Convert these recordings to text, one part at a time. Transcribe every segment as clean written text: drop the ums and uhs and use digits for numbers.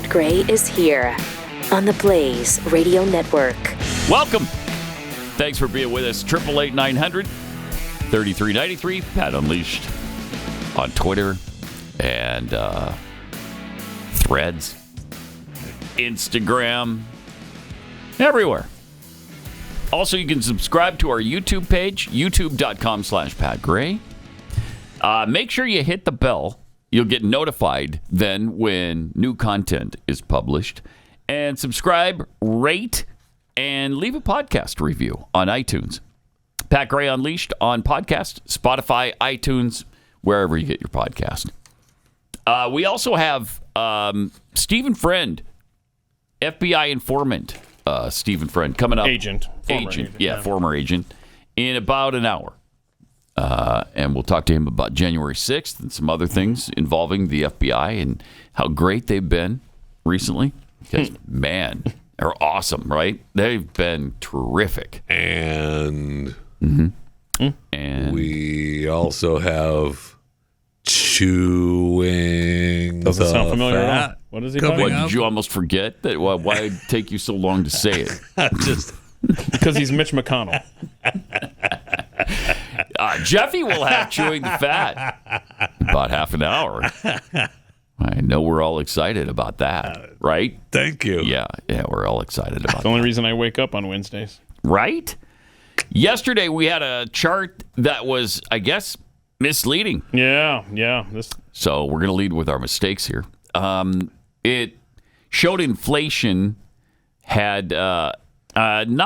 Pat Gray is here on the Blaze Radio Network. Welcome. Thanks for being with us. 888-900-3393. Pat Unleashed on Twitter and Threads, Instagram, everywhere. Also, you can subscribe to our YouTube page, youtube.com/Pat Gray. Make sure you hit the bell. You'll get notified then when new content is published. And subscribe, rate, and leave a podcast review on iTunes. Pat Gray Unleashed on podcast, Spotify, iTunes, wherever you get your podcast. We also have Stephen Friend, FBI informant. Stephen Friend coming up. Former agent, in about an hour. And we'll talk to him about January 6th and some other things involving the FBI and how great they've been recently. Because, man, they're awesome, right? They've been terrific. And and we also have chewing. Doesn't sound familiar at all. What is he talking What, about? did you almost forget that? Why did it take you so long to say it? Just because he's Mitch McConnell. Jeffy will have chewing the fat about half an hour. I know we're all excited about that, right? Thank you. Yeah, we're all excited about It's the only reason I wake up on Wednesdays. Right? Yesterday we had a chart that was, I guess, misleading. Yeah. So we're going to lead with our mistakes here. It showed inflation had it had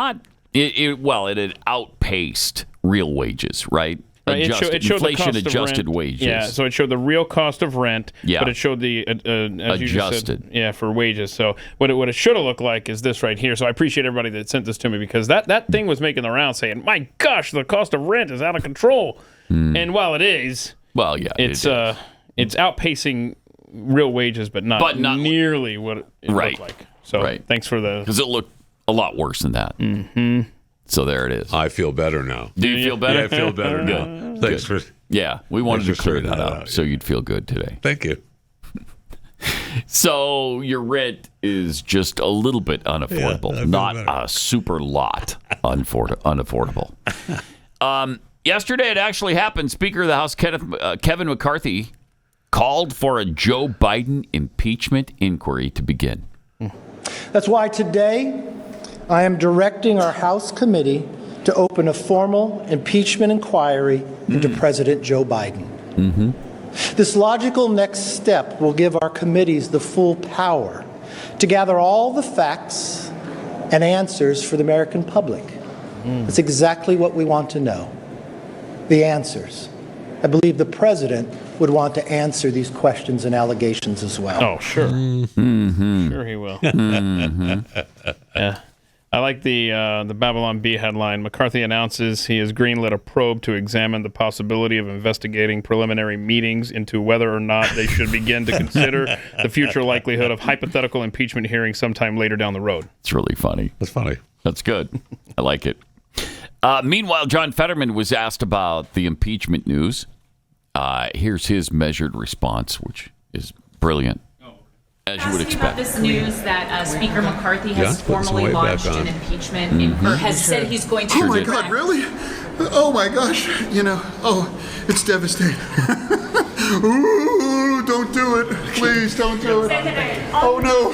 outpaced real wages, right? It showed inflation the cost adjusted of rent. wages. Yeah, so it showed the real cost of rent, but it showed the as you just said, for wages. So what it should have looked like is this right here. So I appreciate everybody that sent this to me because that thing was making the round saying, "My gosh, the cost of rent is out of control." And while it is, it's outpacing real wages, but not nearly what it looked like. So thanks for because it looked a lot worse than that. Mm-hmm. So there it is. I feel better now. Do you feel better? Yeah, I feel better now. Thanks for. Yeah, we wanted to clear that up so you'd feel good today. Thank you. So your rent is just a little bit unaffordable, not a super lot unaffordable. Yesterday it actually happened. Speaker of the House Kevin McCarthy called for a Joe Biden impeachment inquiry to begin. That's why today I am directing our House committee to open a formal impeachment inquiry into President Joe Biden. This logical next step will give our committees the full power to gather all the facts and answers for the American public. That's exactly what we want to know, the answers. I believe the president would want to answer these questions and allegations as well. Oh, sure. Sure he will. Yeah. I like the Babylon Bee headline. McCarthy announces he has greenlit a probe to examine the possibility of investigating preliminary meetings into whether or not they should begin to consider the future likelihood of hypothetical impeachment hearings sometime later down the road. It's really funny. That's funny. That's good. I like it. Meanwhile, John Fetterman was asked about the impeachment news. Here's his measured response, which is brilliant. As you would expect. About this news that Speaker McCarthy has formally launched an impeachment or has said he's going to. Oh my God, really? Oh my gosh, it's devastating. Ooh, don't do it. Please don't do it. Oh no.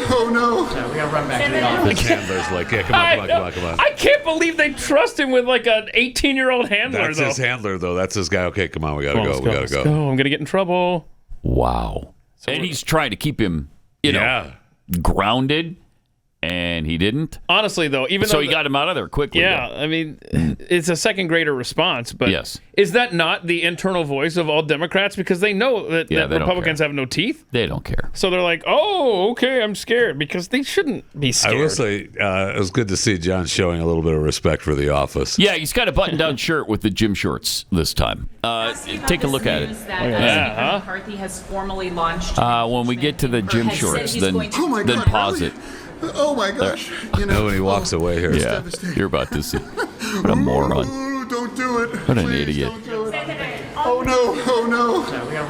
We gotta run back to the office. His handler's like, yeah, come on. I can't believe they trust him with like an 18-year-old handler, That's his handler, though. That's his guy. Okay, come on, we gotta go. Let's go. I'm gonna get in trouble. Wow. And he's trying to keep him grounded, and he didn't. Honestly, though, he got him out of there quickly. Yeah, I mean, it's a second grader response, but is that not the internal voice of all Democrats? Because they know that Republicans have no teeth. They don't care. So they're like, oh, okay, I'm scared, because they shouldn't be scared. I will say, it was good to see John showing a little bit of respect for the office. Yeah, he's got a button-down shirt with the gym shorts this time. Take a look at it. Speaker McCarthy has formally launched. When we get to the gym shorts, then pause it. Oh my gosh. When he walks away here. Yeah, you're about to see. What a moron. Ooh, don't do it. What an idiot. Oh no.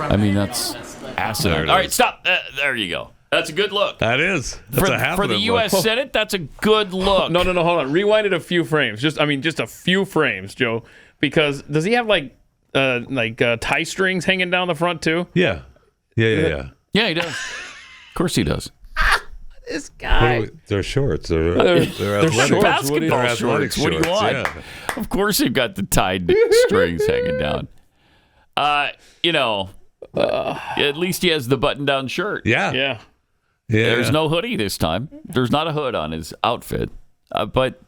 I mean, that's asinine. All right, stop. There you go. That's a good look. That is. That's for the U.S. Senate, that's a good look. No, hold on. Rewind it a few frames. Just a few frames, Joe. Because does he have like tie strings hanging down the front too? Yeah. Yeah, he does. Of course he does. This guy. They're shorts. They're athletic. Basketball shorts. What do you want? Yeah. Of course they've got the tied strings hanging down. At least he has the button-down shirt. Yeah. There's no hoodie this time. There's not a hood on his outfit. But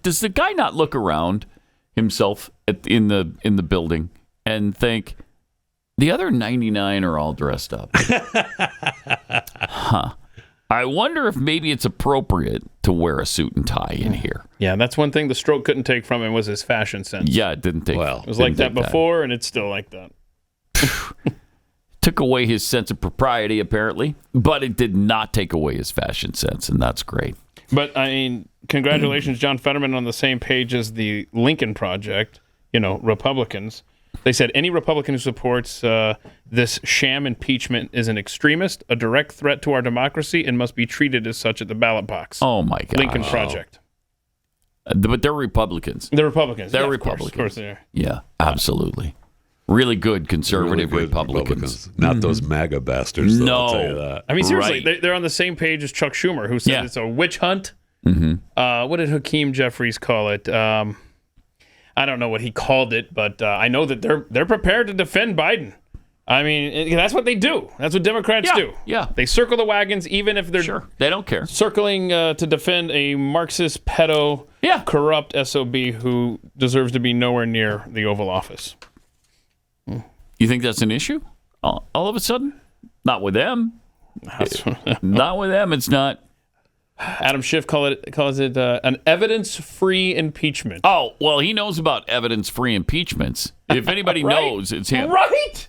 does the guy not look around himself in the building and think the other 99 are all dressed up? Huh. I wonder if maybe it's appropriate to wear a suit and tie in here. Yeah, that's one thing the stroke couldn't take from him was his fashion sense. Yeah, it didn't take. Well, it was like that before, and it's still like that. Took away his sense of propriety, apparently, but it did not take away his fashion sense, and that's great. But I mean, congratulations, John Fetterman, on the same page as the Lincoln Project. Republicans. They said any Republican who supports this sham impeachment is an extremist, a direct threat to our democracy, and must be treated as such at the ballot box. Oh, my God. Lincoln Project. But they're Republicans. They're Republicans. They're yeah, Republicans. Of course they are. Yeah, absolutely. Really good conservative really good Republicans. Not those MAGA bastards, though, I'll tell you that. I mean, seriously, they're on the same page as Chuck Schumer, who said it's a witch hunt. Mm-hmm. What did Hakeem Jeffries call it? I don't know what he called it, but I know that they're prepared to defend Biden. I mean, that's what they do. That's what Democrats do. Yeah. They circle the wagons, even if they're they don't care. Circling to defend a Marxist, pedo, corrupt SOB who deserves to be nowhere near the Oval Office. You think that's an issue? All of a sudden? Not with them. Not with them. It's not. Adam Schiff calls it an evidence-free impeachment. Oh, well, he knows about evidence-free impeachments. If anybody knows, it's him. Right?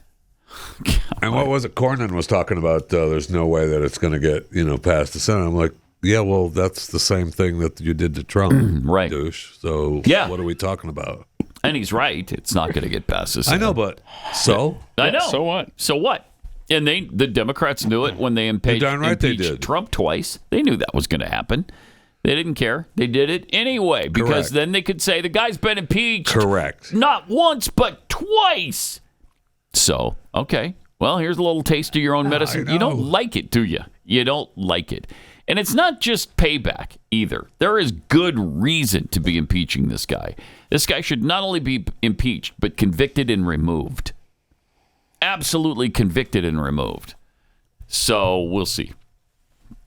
And what was it Cornyn was talking about? There's no way that it's going to get past the Senate. I'm like, yeah, well, that's the same thing that you did to Trump, right? Douche. So what are we talking about? And he's right. It's not going to get past the Senate. I know, but so? I know. So what? So what? And the Democrats knew it when they impeached Trump twice. They knew that was going to happen. They didn't care. They did it anyway because then they could say the guy's been impeached. Correct. Not once, but twice. So, okay. Well, here's a little taste of your own medicine. You don't like it, do you? You don't like it. And it's not just payback either. There is good reason to be impeaching this guy. This guy should not only be impeached, but convicted and removed. Absolutely convicted and removed. So we'll see.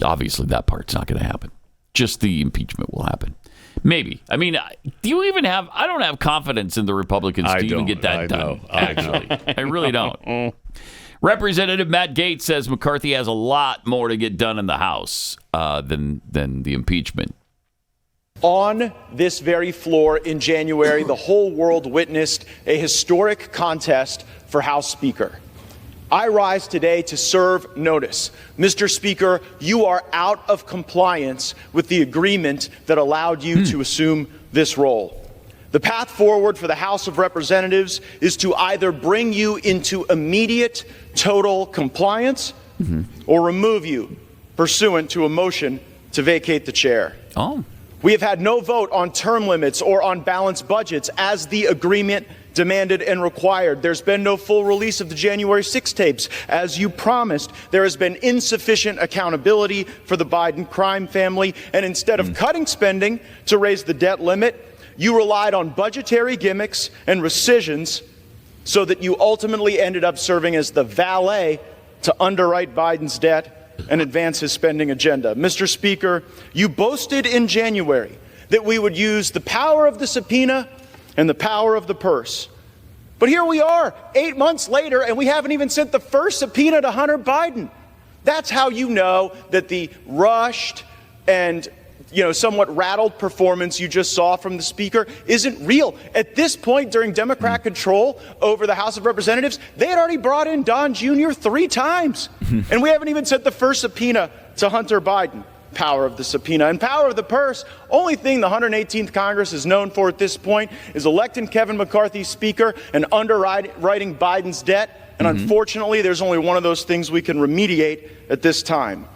Obviously, that part's not going to happen. Just the impeachment will happen. Maybe. I mean, do you even have... I don't have confidence in the Republicans to even get that done. Actually. I really don't. Representative Matt Gaetz says McCarthy has a lot more to get done in the House than the impeachment. On this very floor in January, the whole world witnessed a historic contest for House Speaker. I rise today to serve notice. Mr. Speaker, you are out of compliance with the agreement that allowed you to assume this role. The path forward for the House of Representatives is to either bring you into immediate total compliance or remove you pursuant to a motion to vacate the chair. We have had no vote on term limits or on balanced budgets as the agreement demanded and required. There's been no full release of the January 6 tapes as you promised. There has been insufficient accountability for the Biden crime family. And instead of cutting spending to raise the debt limit, you relied on budgetary gimmicks and rescissions so that you ultimately ended up serving as the valet to underwrite Biden's debt and advance his spending agenda. Mr. Speaker, you boasted in January that we would use the power of the subpoena and the power of the purse. But here we are, 8 months later, and we haven't even sent the first subpoena to Hunter Biden. That's how you know that the rushed and somewhat rattled performance you just saw from the Speaker isn't real. At this point, during Democrat control over the House of Representatives, they had already brought in Don Jr. 3 times. And we haven't even sent the first subpoena to Hunter Biden. Power of the subpoena and power of the purse. Only thing the 118th Congress is known for at this point is electing Kevin McCarthy Speaker and underwriting Biden's debt. And unfortunately, there's only one of those things we can remediate at this time.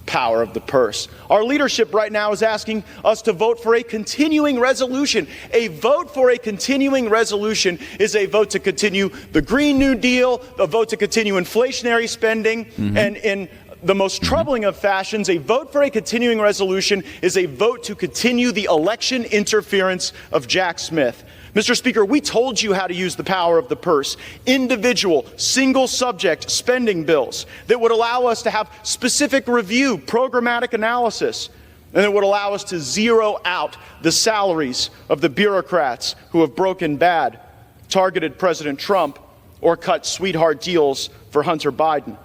power of the purse. Our leadership right now is asking us to vote for a continuing resolution. A vote for a continuing resolution is a vote to continue the Green New Deal, a vote to continue inflationary spending, and in the most troubling of fashions, a vote for a continuing resolution is a vote to continue the election interference of Jack Smith. Mr. Speaker, we told you how to use the power of the purse. Individual, single-subject spending bills that would allow us to have specific review, programmatic analysis, and that would allow us to zero out the salaries of the bureaucrats who have broken bad, targeted President Trump, or cut sweetheart deals for Hunter Biden.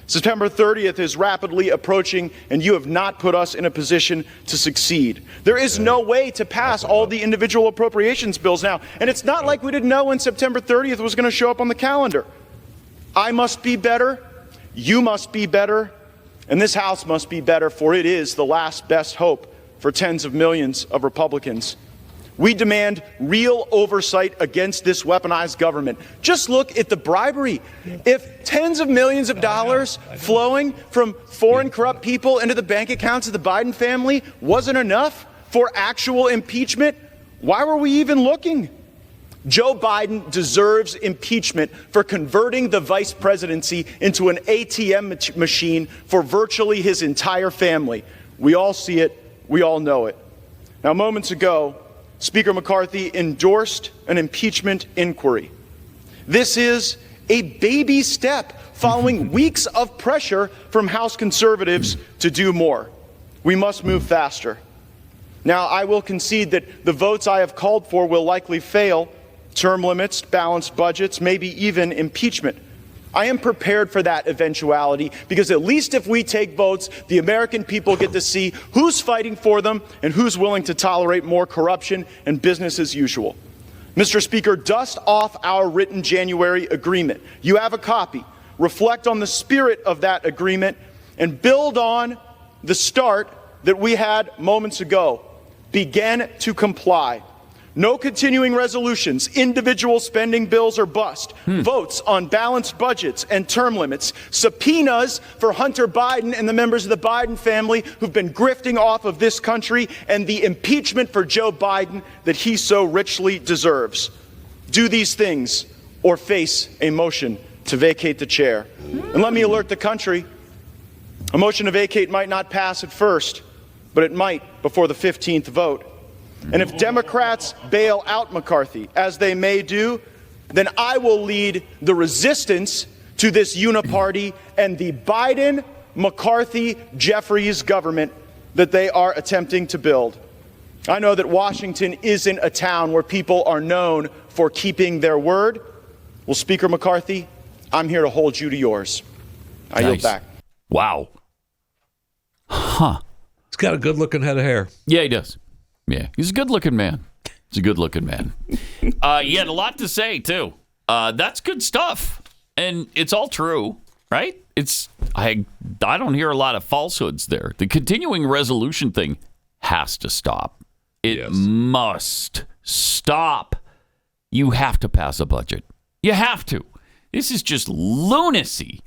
September 30th is rapidly approaching, and you have not put us in a position to succeed. There is no way to pass all the individual appropriations bills now, and it's not like we didn't know when September 30th was going to show up on the calendar. I must be better, you must be better, and this House must be better, for it is the last best hope for tens of millions of Republicans. We demand real oversight against this weaponized government. Just look at the bribery. If tens of millions of dollars flowing from foreign corrupt people into the bank accounts of the Biden family wasn't enough for actual impeachment, why were we even looking? Joe Biden deserves impeachment for converting the vice presidency into an ATM machine for virtually his entire family. We all see it. We all know it. Now, moments ago, Speaker McCarthy endorsed an impeachment inquiry. This is a baby step following weeks of pressure from House conservatives to do more. We must move faster. Now, I will concede that the votes I have called for will likely fail: term limits, balanced budgets, maybe even impeachment. I am prepared for that eventuality, because at least if we take votes, the American people get to see who's fighting for them and who's willing to tolerate more corruption and business as usual. Mr. Speaker, dust off our written January agreement. You have a copy. Reflect on the spirit of that agreement and build on the start that we had moments ago. Begin to comply. No continuing resolutions, individual spending bills or bust, votes on balanced budgets and term limits, subpoenas for Hunter Biden and the members of the Biden family who've been grifting off of this country, and the impeachment for Joe Biden that he so richly deserves. Do these things or face a motion to vacate the chair. And let me alert the country, a motion to vacate might not pass at first, but it might before the 15th vote. And if Democrats bail out McCarthy, as they may do, then I will lead the resistance to this uniparty and the Biden, McCarthy, Jeffries government that they are attempting to build. I know that Washington isn't a town where people are known for keeping their word. Well, Speaker McCarthy, I'm here to hold you to yours. I yield back. Wow. Huh. He's got a good-looking head of hair. Yeah, he does. Yeah, he's a good-looking man. He's a good-looking man. He had a lot to say, too. That's good stuff. And it's all true, right? I don't hear a lot of falsehoods there. The continuing resolution thing has to stop. It must stop. You have to pass a budget. You have to. This is just lunacy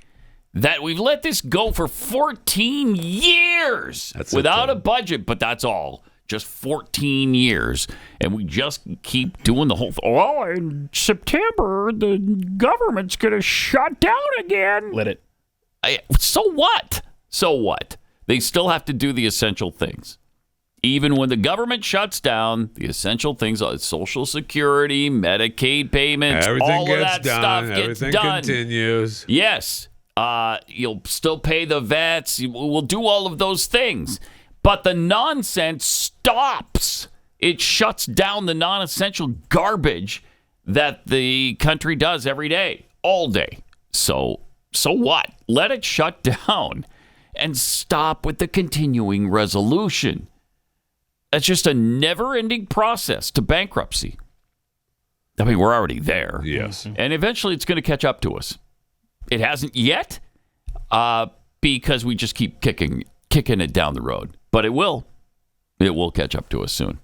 that we've let this go for 14 years without a budget, but that's all. Just 14 years, and we just keep doing the whole thing. Well, in September, the government's going to shut down again. Let it. So what? So what? They still have to do the essential things. Even when the government shuts down, the essential things, Social Security, Medicaid payments, all of that stuff gets done. Everything continues. Yes. You'll still pay the vets. We'll do all of those things. But the nonsense stops. It shuts down the non-essential garbage that the country does every day, all day. So what? Let it shut down and stop with the continuing resolution. That's just a never-ending process to bankruptcy. I mean, we're already there. Yes. And eventually it's going to catch up to us. It hasn't yet because we just keep kicking it down the road. But it will. It will catch up to us soon.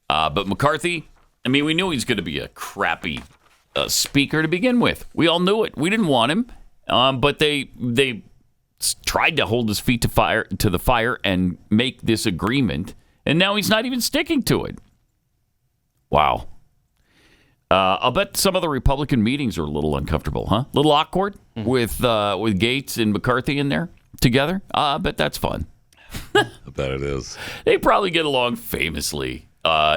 But McCarthy, I mean, we knew he was going to be a crappy speaker to begin with. We all knew it. We didn't want him. But they tried to hold his feet to the fire and make this agreement, and now he's not even sticking to it. Wow. I'll bet some of the Republican meetings are a little uncomfortable, huh? A little awkward with Gates and McCarthy in there together. I bet that's fun. I bet it is. They probably get along famously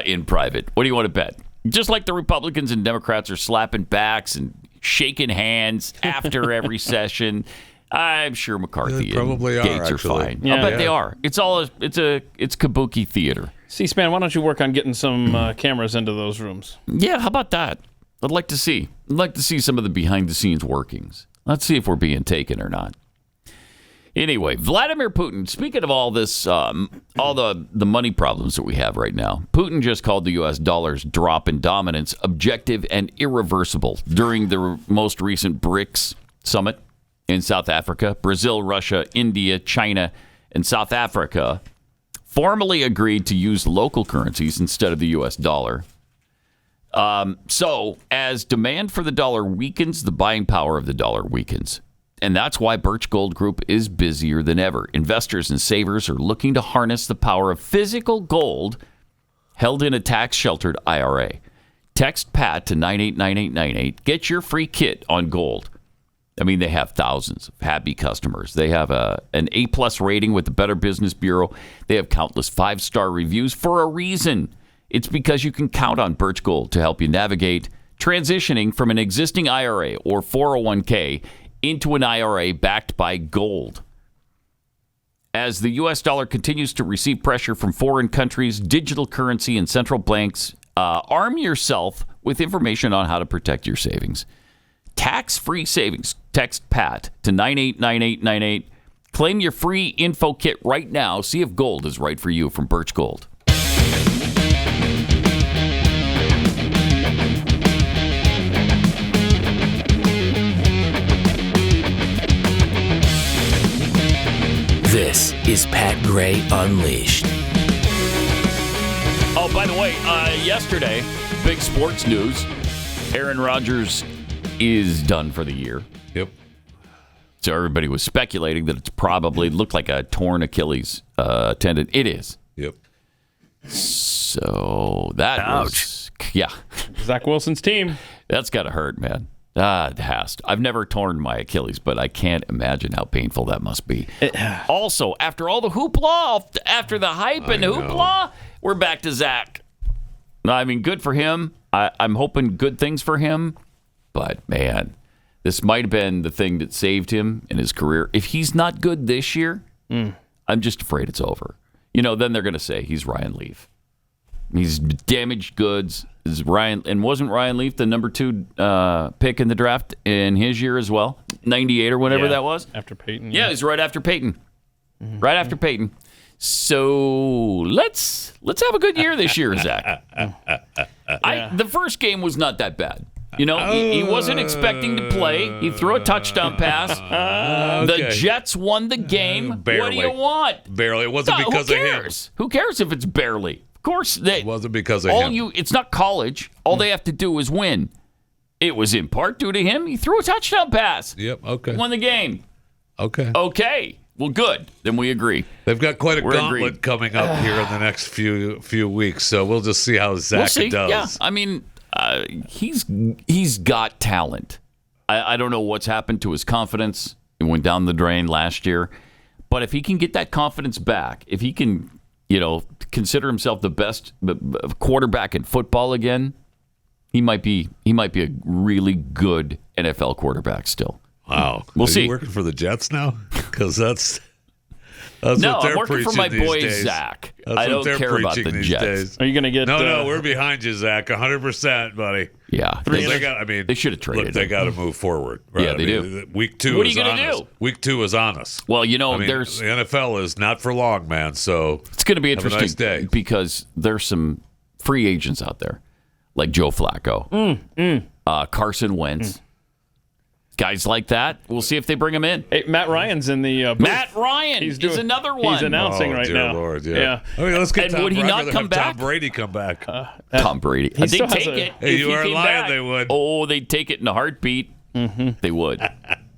in private. What do you want to bet? Just like the Republicans and Democrats are slapping backs and shaking hands after every session, I'm sure McCarthy and Gates are fine. Yeah. I bet they are. It's kabuki theater. C-SPAN, why don't you work on getting some cameras into those rooms? Yeah, how about that? I'd like to see some of the behind-the-scenes workings. Let's see if we're being taken or not. Anyway, Vladimir Putin, speaking of all this, all the money problems that we have right now, Putin just called the U.S. dollar's drop in dominance objective and irreversible during the most recent BRICS summit in South Africa. Brazil, Russia, India, China, and South Africa formally agreed to use local currencies instead of the U.S. dollar. So, as demand for the dollar weakens, the buying power of the dollar weakens. And that's why Birch Gold Group is busier than ever. Investors and savers are looking to harness the power of physical gold held in a tax-sheltered IRA. Text PAT to 989898. Get your free kit on gold. I mean, they have thousands of happy customers. They have an A-plus rating with the Better Business Bureau. They have countless 5-star reviews for a reason. It's because you can count on Birch Gold to help you navigate transitioning from an existing IRA or 401k into an IRA backed by gold. As the U.S. dollar continues to receive pressure from foreign countries, digital currency, and central banks, arm yourself with information on how to protect your savings. Tax-free savings. Text PAT to 989898. Claim your free info kit right now. See if gold is right for you from Birch Gold. This is Pat Gray Unleashed. Oh, by the way, yesterday, big sports news. Aaron Rodgers is done for the year. Yep. So everybody was speculating that it's probably looked like a torn Achilles tendon. It is. Yep. So that was, yeah. Zach Wilson's team. That's got to hurt, man. It has to. I've never torn my Achilles, but I can't imagine how painful that must be. Also, after all the hoopla, after the hype and hoopla, we're back to Zach. I mean, good for him. I'm hoping good things for him. But, man, this might have been the thing that saved him in his career. If he's not good this year, I'm just afraid it's over. You know, then they're going to say he's Ryan Leaf. He's damaged goods. Wasn't Ryan Leaf the number 2 pick in the draft in his year as well? 98 or whatever that was? After Peyton. Yeah, he's right after Peyton. Right after Peyton. So let's have a good year this year, Zach. The first game was not that bad. You know, he wasn't expecting to play. He threw a touchdown pass. The Jets won the game. Barely. What do you want? Barely. It wasn't because of him. Who cares if it's barely? Of course, it wasn't because of him. It's not college. All they have to do is win. It was in part due to him. He threw a touchdown pass. Yep. Okay. Won the game. Okay. Okay. Well, good. Then we agree. They've got quite a gauntlet coming up here in the next few weeks, so we'll just see how Zach does. Yeah. I mean, he's got talent. I don't know what's happened to his confidence. It went down the drain last year, but if he can get that confidence back, if he can, consider himself the best quarterback in football again, he might be a really good NFL quarterback still. Wow. We'll see. You working for the Jets now? Because that's no, what they're I'm working for my boy days. Zach. That's I don't care about the Jets. Days. Are you going to get? No, we're behind you, Zach. 100%, buddy. Yeah, they should have traded. They got to move forward. Right? Yeah, they do. Week 2. What are you going to do? Week 2 is on us. Well, the NFL is not for long, man. So it's going to be interesting. Have a nice day. Because there's some free agents out there, like Joe Flacco, Carson Wentz. Guys like that. We'll see if they bring him in. Hey, Matt Ryan's in the booth. Matt Ryan is another one. He's announcing right now. Lord, yeah. I mean, let's get would he not come back? Tom Brady come back. Tom Brady. They'd take it. Hey, you are lying. They would. Oh, they'd take it in a heartbeat. Mm-hmm. They would.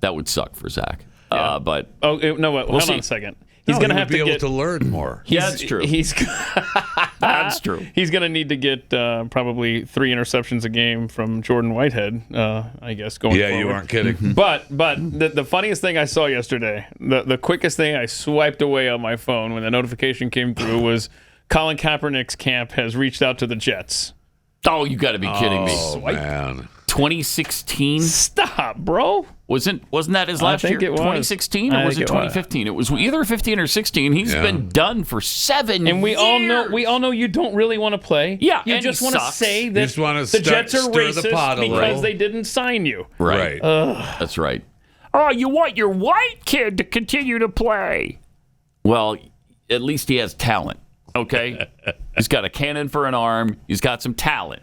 That would suck for Zach. But hold on a second. He's going to have to be able to learn more. That's true. That's true. He's going to need to get probably 3 interceptions a game from Jordan Whitehead, I guess, going forward. Yeah, you aren't kidding. But the funniest thing I saw yesterday, the quickest thing I swiped away on my phone when the notification came through was Colin Kaepernick's camp has reached out to the Jets. Oh, you got to be kidding me. Oh, man. 2016? Stop, bro. Wasn't that his last year? It was 2016 or was it 2015? It was either 15 or 16. He's been done for 7 years. And we all know you don't really want to play. Yeah, you just want to say that the Jets are racist because little. they didn't sign you. Right. That's right. Oh, you want your white kid to continue to play? Well, at least he has talent. Okay, he's got a cannon for an arm. He's got some talent.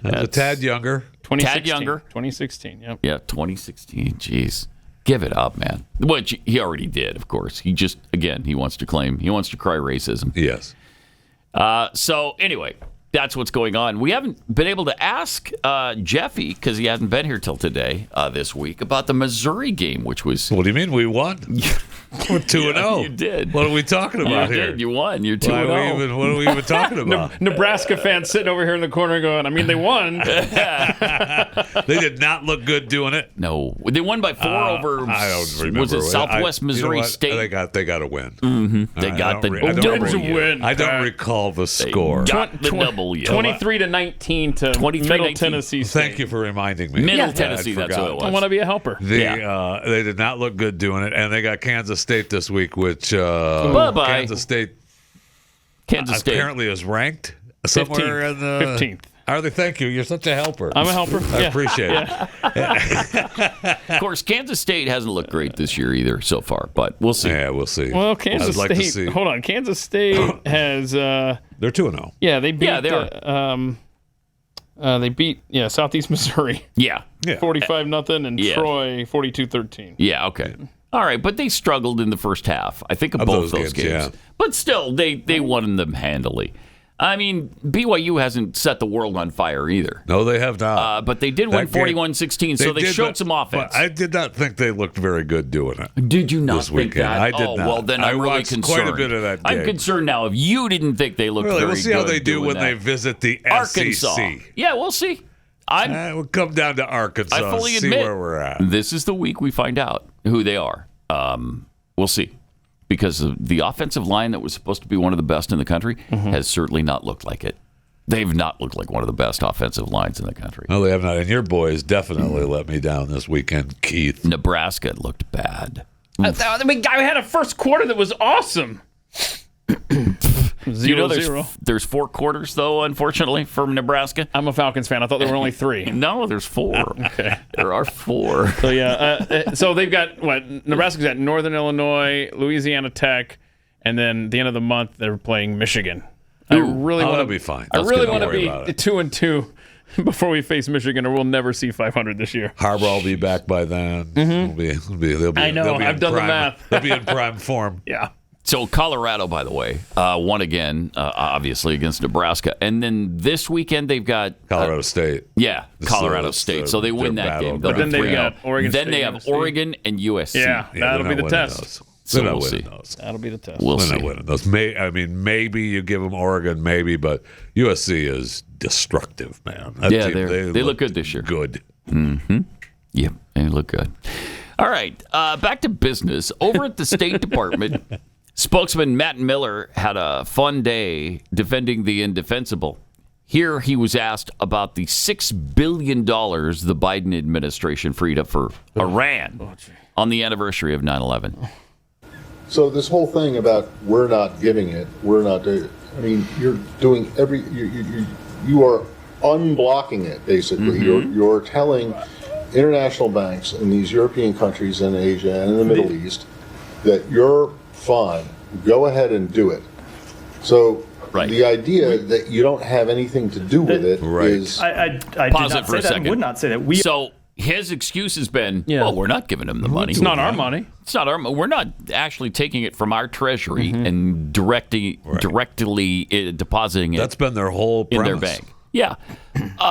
A tad younger. 2016, yep. Yeah, 2016. Jeez. Give it up, man. Which he already did, of course. He just, again, he wants to cry racism. Yes. So, anyway, that's what's going on. We haven't been able to ask Jeffy, because he hasn't been here till today, this week, about the Missouri game, which was... What do you mean we won? We're 2-0. You did. What are we talking about here? You won. You're 2-0. What are we even talking about? Nebraska fans sitting over here in the corner going, I mean, they won. They did not look good doing it. No. They won by 4 over... I don't remember. Was it Southwest Missouri State? They got a win. Mm-hmm. They got the win. I don't recall the score. Got the W. 23-19 to Middle Tennessee State. Thank you for reminding me. Middle Tennessee, that's what it was. I want to be a helper. They did not look good doing it, and they got Kansas State this week, which bye-bye. Kansas State apparently is ranked somewhere 15th. in the 15th. Are they? Thank you. You're such a helper. I'm a helper. I appreciate it. Of course, Kansas State hasn't looked great this year either so far, but we'll see. Yeah, we'll see. Well, Kansas State. Hold on, Kansas State has. They're 2-0. Yeah, they beat. Yeah, they are. They beat Southeast Missouri. Yeah. 45-0 and Troy 42-13. Yeah. Okay. All right, but they struggled in the first half. I think of both those games. Yeah. But still, they won them handily. I mean, BYU hasn't set the world on fire either. No, they have not. But they did win 41-16, so they showed some offense. But I did not think they looked very good doing it. Did you not this think weekend? that? I did not. Well, then I'm really concerned. Quite a bit of that game. I'm concerned now if you didn't think they looked very good. We'll see how they do when they visit the Arkansas. SEC. Yeah, we'll see. We'll come down to Arkansas I fully and see admit, where we're at. This is the week we find out who they are. We'll see. Because the offensive line that was supposed to be one of the best in the country has certainly not looked like it. They've not looked like one of the best offensive lines in the country. No, they have not. And your boys definitely let me down this weekend, Keith. Nebraska looked bad. I had a first quarter that was awesome. 0-0. There's 4 quarters, though, unfortunately, from Nebraska. I'm a Falcons fan. I thought there were only 3. No, there's 4. Okay. There are 4. So, so they've got, Nebraska's got Northern Illinois, Louisiana Tech, and then the end of the month, they're playing Michigan. I really want to be fine. I really want to be 2-2 before we face Michigan, or we'll never see 500 this year. Harbaugh will be back by then. I know. I've done the math. They'll be in prime form. Yeah. So Colorado, by the way, won again, obviously, against Nebraska. And then this weekend they've got... Colorado State. Yeah, Colorado State. So they win that game. But then they've got Oregon State. Then they have Oregon and USC. Yeah, that'll be the test. So we'll see. That'll be the test. We'll see. Not winning those. Maybe you give them Oregon, maybe, but USC is destructive, man. They look good this year. Good. Mm-hmm. Yeah, they look good. All right, back to business. Over at the State Department, spokesman Matt Miller had a fun day defending the indefensible. Here he was asked about the $6 billion the Biden administration freed up for Iran on the anniversary of 9/11. So this whole thing about we're not giving it, we're not doing it. I mean, you're doing you are unblocking it basically. You're telling international banks in these European countries and Asia and in the Middle East that you're fine. Go ahead and do it. So the idea that you don't have anything to do with it is. I pause it for a second. Would not say that. So his excuse has been, well, we're not giving him the money. It's not our money. It's not our money. We're not actually taking it from our treasury and directly depositing it. That's been their whole premise. In their bank. Yeah.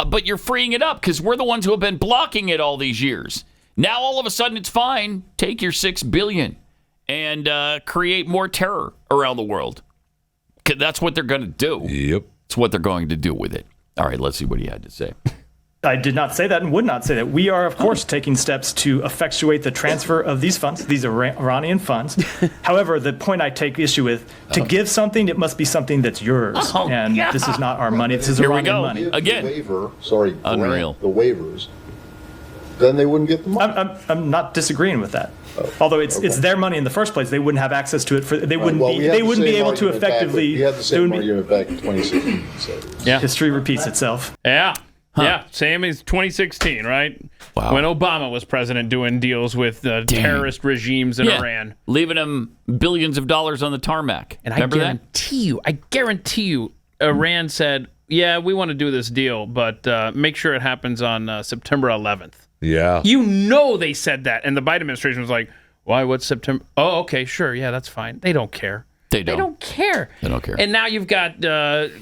But you're freeing it up because we're the ones who have been blocking it all these years. Now all of a sudden it's fine. Take your $6 billion and create more terror around the world. That's what they're going to do. Yep. It's what they're going to do with it. All right, let's see what he had to say. I did not say that and would not say that. We are, of course, taking steps to effectuate the transfer of these funds, these Iranian funds. However, the point I take issue with, to give something, it must be something that's yours. This is not our money. This is Iranian money. Again. Unreal. The waivers, then they wouldn't get the money. I'm not disagreeing with that. Although it's their money in the first place, they wouldn't have access to it. They wouldn't be able to effectively. We had the same argument back in 2016. So. Yeah. History repeats itself. Yeah. Huh. Yeah, same as 2016, right? Wow. When Obama was president doing deals with terrorist regimes in Iran. Leaving them billions of dollars on the tarmac. And Remember I guarantee you, Iran said, yeah, we want to do this deal, but make sure it happens on September 11th. Yeah. You know they said that. And the Biden administration was like, why, what's September? Oh, okay, sure, yeah, that's fine. They don't care. They don't care. They don't care. And now you've got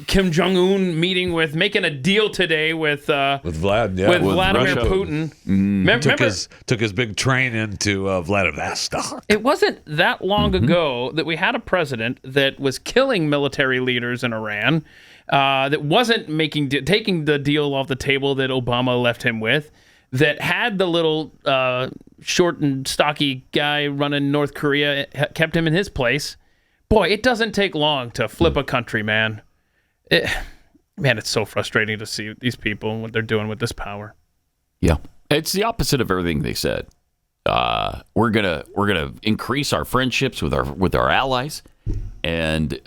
Kim Jong-un making a deal today with Vladimir Putin. Remember, took his big train into Vladivostok. It wasn't that long ago that we had a president that was killing military leaders in Iran, that wasn't taking the deal off the table that Obama left him with, that had the little short and stocky guy running North Korea, kept him in his place. Boy, it doesn't take long to flip a country, man. It's so frustrating to see these people and what they're doing with this power. Yeah, it's the opposite of everything they said. We're gonna increase our friendships with our allies, and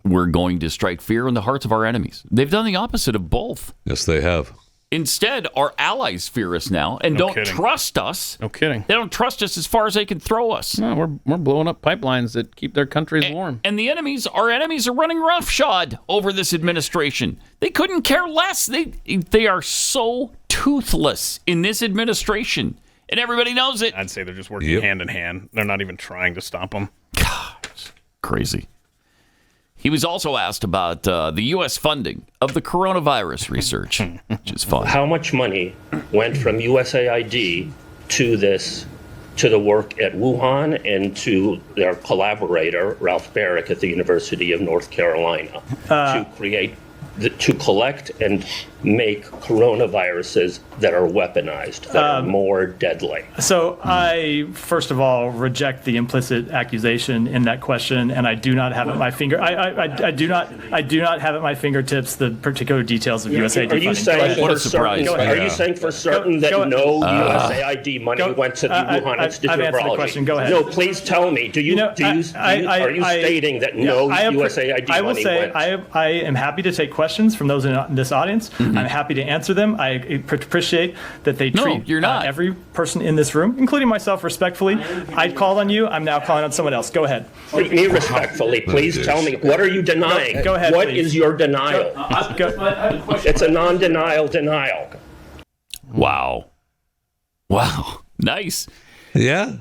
we're going to strike fear in the hearts of our enemies. They've done the opposite of both. Yes, they have. Instead, our allies fear us now and don't trust us. No kidding. They don't trust us as far as they can throw us. No, we're blowing up pipelines that keep their countries warm. And our enemies are running roughshod over this administration. They couldn't care less. They are so toothless in this administration, and everybody knows it. I'd say they're just working hand in hand. They're not even trying to stop them. God, it's crazy. He was also asked about the U.S. funding of the coronavirus research, which is fun. How much money went from USAID to the work at Wuhan and to their collaborator, Ralph Barrick, at the University of North Carolina, to collect and make coronaviruses that are weaponized, that are more deadly? So I, first of all, reject the implicit accusation in that question, and I do not have at my finger. I do not have at my fingertips the particular details of USAID funding. Are you saying for certain that no USAID money went to the Wuhan Institute of Virology? Question. Go ahead. No, please tell me. Are you stating that no USAID money went? I am happy to take questions from those in this audience. I'm happy to answer them. I appreciate that they treat every person in this room, including myself, respectfully. I called on you. I'm now calling on someone else. Go ahead. Me respectfully, please tell me, what are you denying? Go ahead, What please. is your denial? It's a non-denial denial. Wow. Nice. Yeah.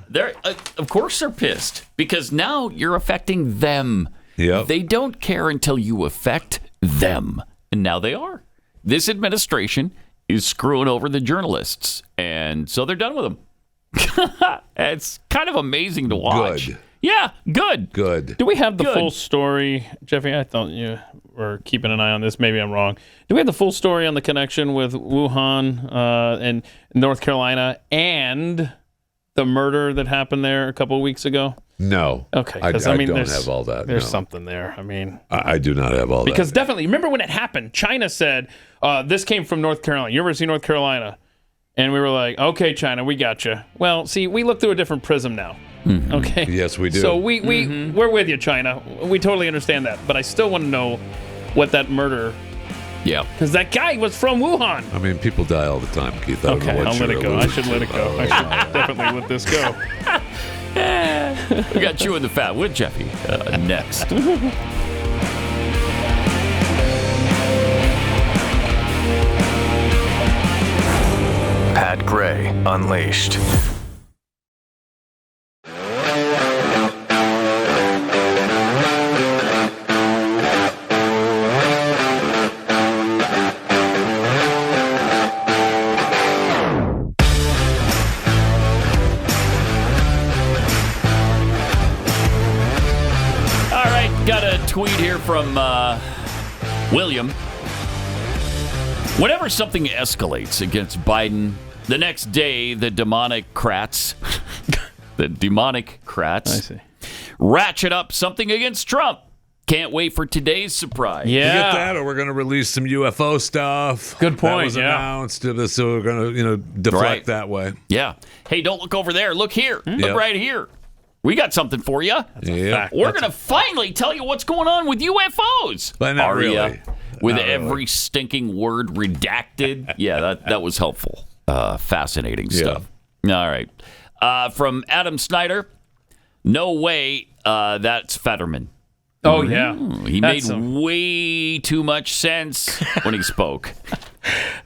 Of course they're pissed, because now you're affecting them. Yep. They don't care until you affect them. And now they are. This administration is screwing over the journalists, and so they're done with them. It's kind of amazing to watch. Good. Yeah, good. Do we have the full story, Jeffy? I thought you were keeping an eye on this. Maybe I'm wrong. Do we have the full story on the connection with Wuhan and North Carolina and the murder that happened there a couple of weeks ago? No. Okay. I don't have all that. There's something there. I do not have all that. Because definitely, remember when it happened, China said, this came from North Carolina, University of North Carolina. And we were like, okay, China, we got you. Well, see, we look through a different prism now. Mm-hmm. Okay? Yes, we do. So we're with you, China. We totally understand that. But I still want to know what that murder... Yeah. Because that guy was from Wuhan. I mean, people die all the time, Keith. Okay, I'll let it go. I should let it go. I should definitely let this go. We got you in the fat with Jeffy next. Pat Gray Unleashed. from William. Whenever something escalates against Biden, the next day the demonic crats ratchet up something against Trump. Can't wait for today's surprise. Yeah. You get that, or we're going to release some UFO stuff. Good point. That was announced, so we're going to, deflect that way. Yeah. Hey, don't look over there. Look here. Look right here. We got something for you. Yeah. We're going to finally tell you what's going on with UFOs. But not really. With every stinking word redacted. Yeah, that was helpful. Fascinating stuff. All right. From Adam Snyder, no way that's Fetterman. Oh, yeah. He made way too much sense when he spoke.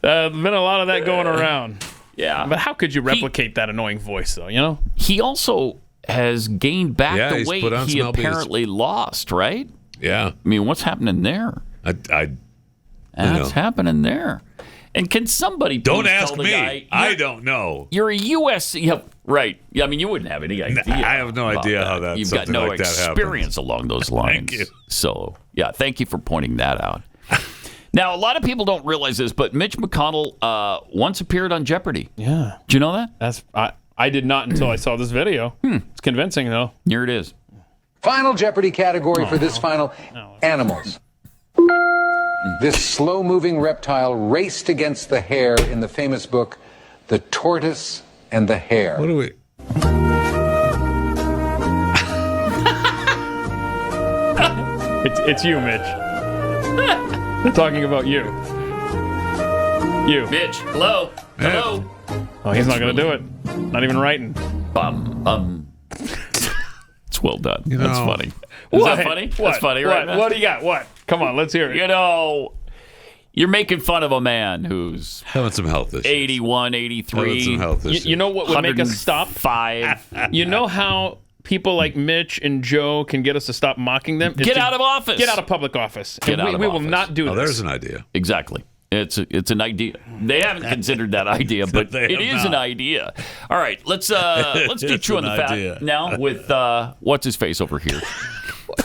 Been a lot of that going around. Yeah. But how could you replicate that annoying voice, though, He also has gained back the weight he apparently lost, right? Yeah. I mean, what's happening there? What's happening there? And can somebody don't ask tell the me? Guy, I don't know. You're a U.S. Right. Yeah, I mean, you wouldn't have any idea. I have no idea how that. You've got no like experience along those lines. Thank you. So, thank you for pointing that out. Now, a lot of people don't realize this, but Mitch McConnell once appeared on Jeopardy. Yeah. Did you know that? I did not until I saw this video. It's convincing, though. Here it is. Final Jeopardy category for this final: animals. This slow-moving reptile raced against the hare in the famous book, The Tortoise and the Hare. What do we... It's you, Mitch. They're talking about you. You. Mitch, hello. Hello. Oh, he's not going to do it. Not even writing. It's well done. That's funny. Is that funny? That's funny, right? What do you got? What? Come on, let's hear it. You're making fun of a man who's having some health issues. 81, 83. Having some health issues. You know what would make us stop? 5. You know how people like Mitch and Joe can get us to stop mocking them? Get out of office. Get out of public office. We will not do this. There's an idea. Exactly. It's an idea. They haven't considered that idea, but it is an idea. All right, let's do chewing the fat now with what's his face over here.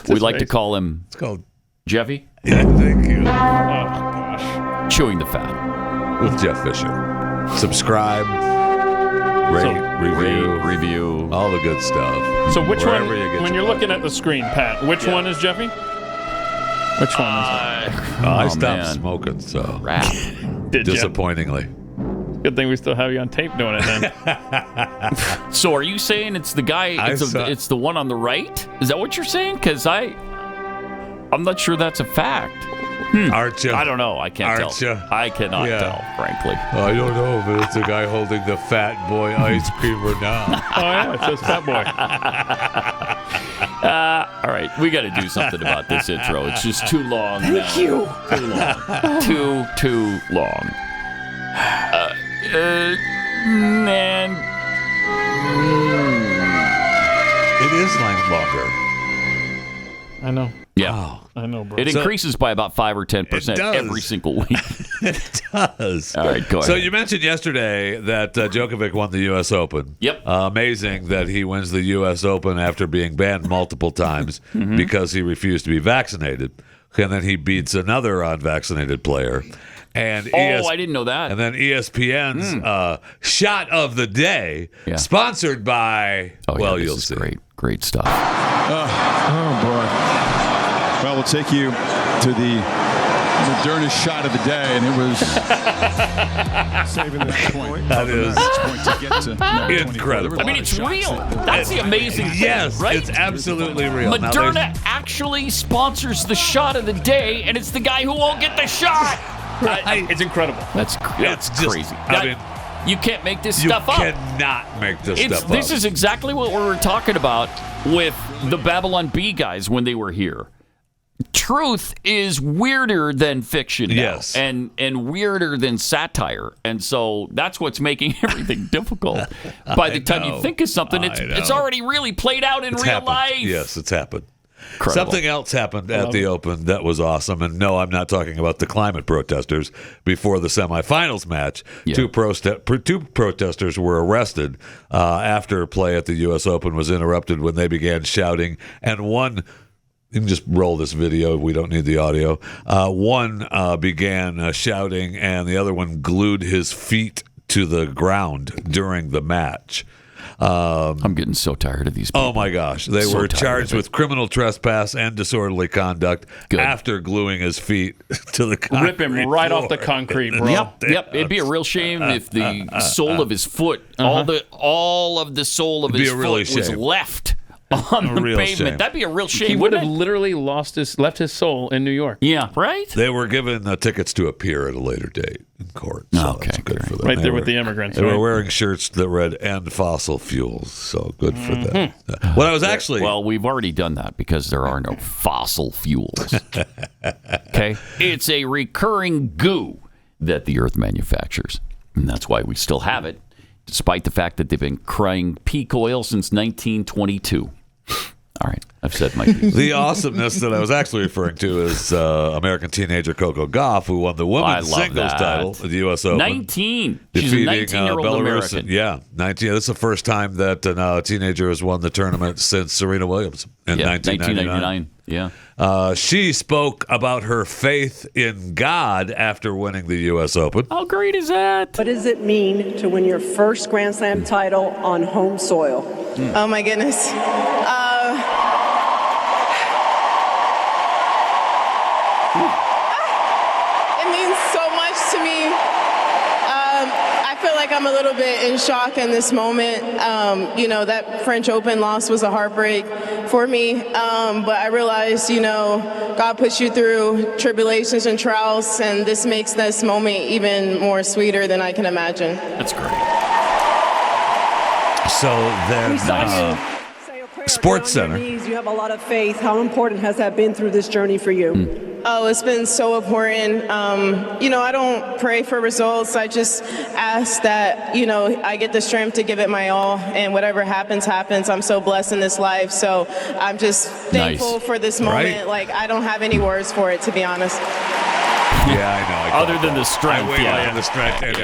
We like to call him. It's called Jeffy. Yeah, thank you. Oh gosh. Chewing the fat with Jeff Fisher. Subscribe, review, all the good stuff. So which one? When you're looking at the screen, Pat, which one is Jeffy? Which one is it? I stopped smoking, so disappointingly. Good thing we still have you on tape doing it then. So are you saying it's the guy, it's the one on the right? Is that what you're saying? Because I'm not sure that's a fact. Aren't you? I don't know. I can't Aren't tell. you? I cannot tell, frankly. I don't know, but it's the guy holding the Fat Boy ice creamer now. Oh, yeah, it says Fat Boy. All right, we got to do something about this intro. It's just too long now. Thank you. Too long. Too long. Man. It is longer. I know. Yeah. Wow. I know, bro. It increases by about 5 or 10% every single week. It does. All right, go ahead. So you mentioned yesterday that Djokovic won the U.S. Open. Yep. Amazing that he wins the U.S. Open after being banned multiple times because he refused to be vaccinated. And then he beats another unvaccinated player. And I didn't know that. And then ESPN's Shot of the Day, sponsored by, you'll see. Great stuff. Oh, boy. Well, we'll take you to the modernist shot of the day, and it was saving this point. That is to get to incredible. I mean, it's real. That's the amazing thing, yes, right? It's absolutely real. Moderna actually sponsors the shot of the day, and it's the guy who won't get the shot. It's incredible. That's crazy. You can't make this stuff up. You cannot make this stuff up. This is exactly what we were talking about with the Babylon Bee guys when they were here. Truth is weirder than fiction now, yes, and weirder than satire, and so that's what's making everything difficult. By the time you think of something, it's already really played out in real life. Yes, it's happened. Incredible. Something else happened at the Open that was awesome, and no, I'm not talking about the climate protesters. Before the semifinals match, two protesters were arrested after play at the U.S. Open was interrupted when they began shouting, and one You can just roll this video. We don't need the audio. One began shouting, and the other one glued his feet to the ground during the match. I'm getting so tired of these people. Oh, my gosh. They were charged with criminal trespass and disorderly conduct after gluing his feet to the concrete. Rip him right off the concrete, bro. Yep. It'd be a real shame if the sole of his foot, all of the sole of his foot was left on the pavement. Shame. That'd be a real shame. He would have literally left his soul in New York. Yeah, right? They were given tickets to appear at a later date in court. So that's good for them. Right there with the immigrants. They were wearing shirts that read "End Fossil Fuels," so good for them. Well, I was actually... Well, we've already done that because there are no fossil fuels. Okay? It's a recurring goo that the Earth manufactures. And that's why we still have it, despite the fact that they've been crying peak oil since 1922. All right, I've said my piece. The awesomeness that I was actually referring to is American teenager Coco Gauff, who won the women's singles title at the U.S. Open. 19. She's a 19-year-old American. Yeah, 19. This is the first time that a teenager has won the tournament since Serena Williams in 1999. Yeah. She spoke about her faith in God after winning the U.S. Open. How great is that? What does it mean to win your first Grand Slam title on home soil? Oh, my goodness. It means so much to me. I feel like I'm a little bit in shock in this moment. That French Open loss was a heartbreak for me. But I realized, God puts you through tribulations and trials, and this makes this moment even more sweeter than I can imagine. That's great. So then, Sports Center. You have a lot of faith. How important has that been through this journey for you? Oh, it's been so important. I don't pray for results. I just ask that, I get the strength to give it my all, and whatever happens, happens. I'm so blessed in this life. So I'm just thankful for this moment. Right? Like, I don't have any words for it, to be honest. Yeah, I know. Other than the strength. The strength and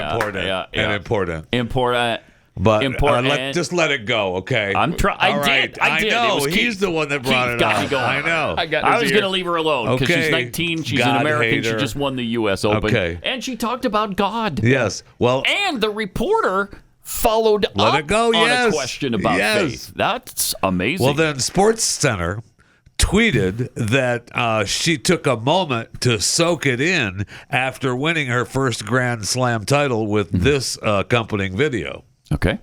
important. Important. But important. Just let it go, okay? I did. I know. He's the one that brought it up. I know. I was going to leave her alone because she's 19. She's an American. She just won the U.S. Open. Okay. And she talked about God. Yes. Well, and the reporter followed up on a question about faith. That's amazing. Well, then Sports Center tweeted that she took a moment to soak it in after winning her first Grand Slam title with this accompanying video. Okay.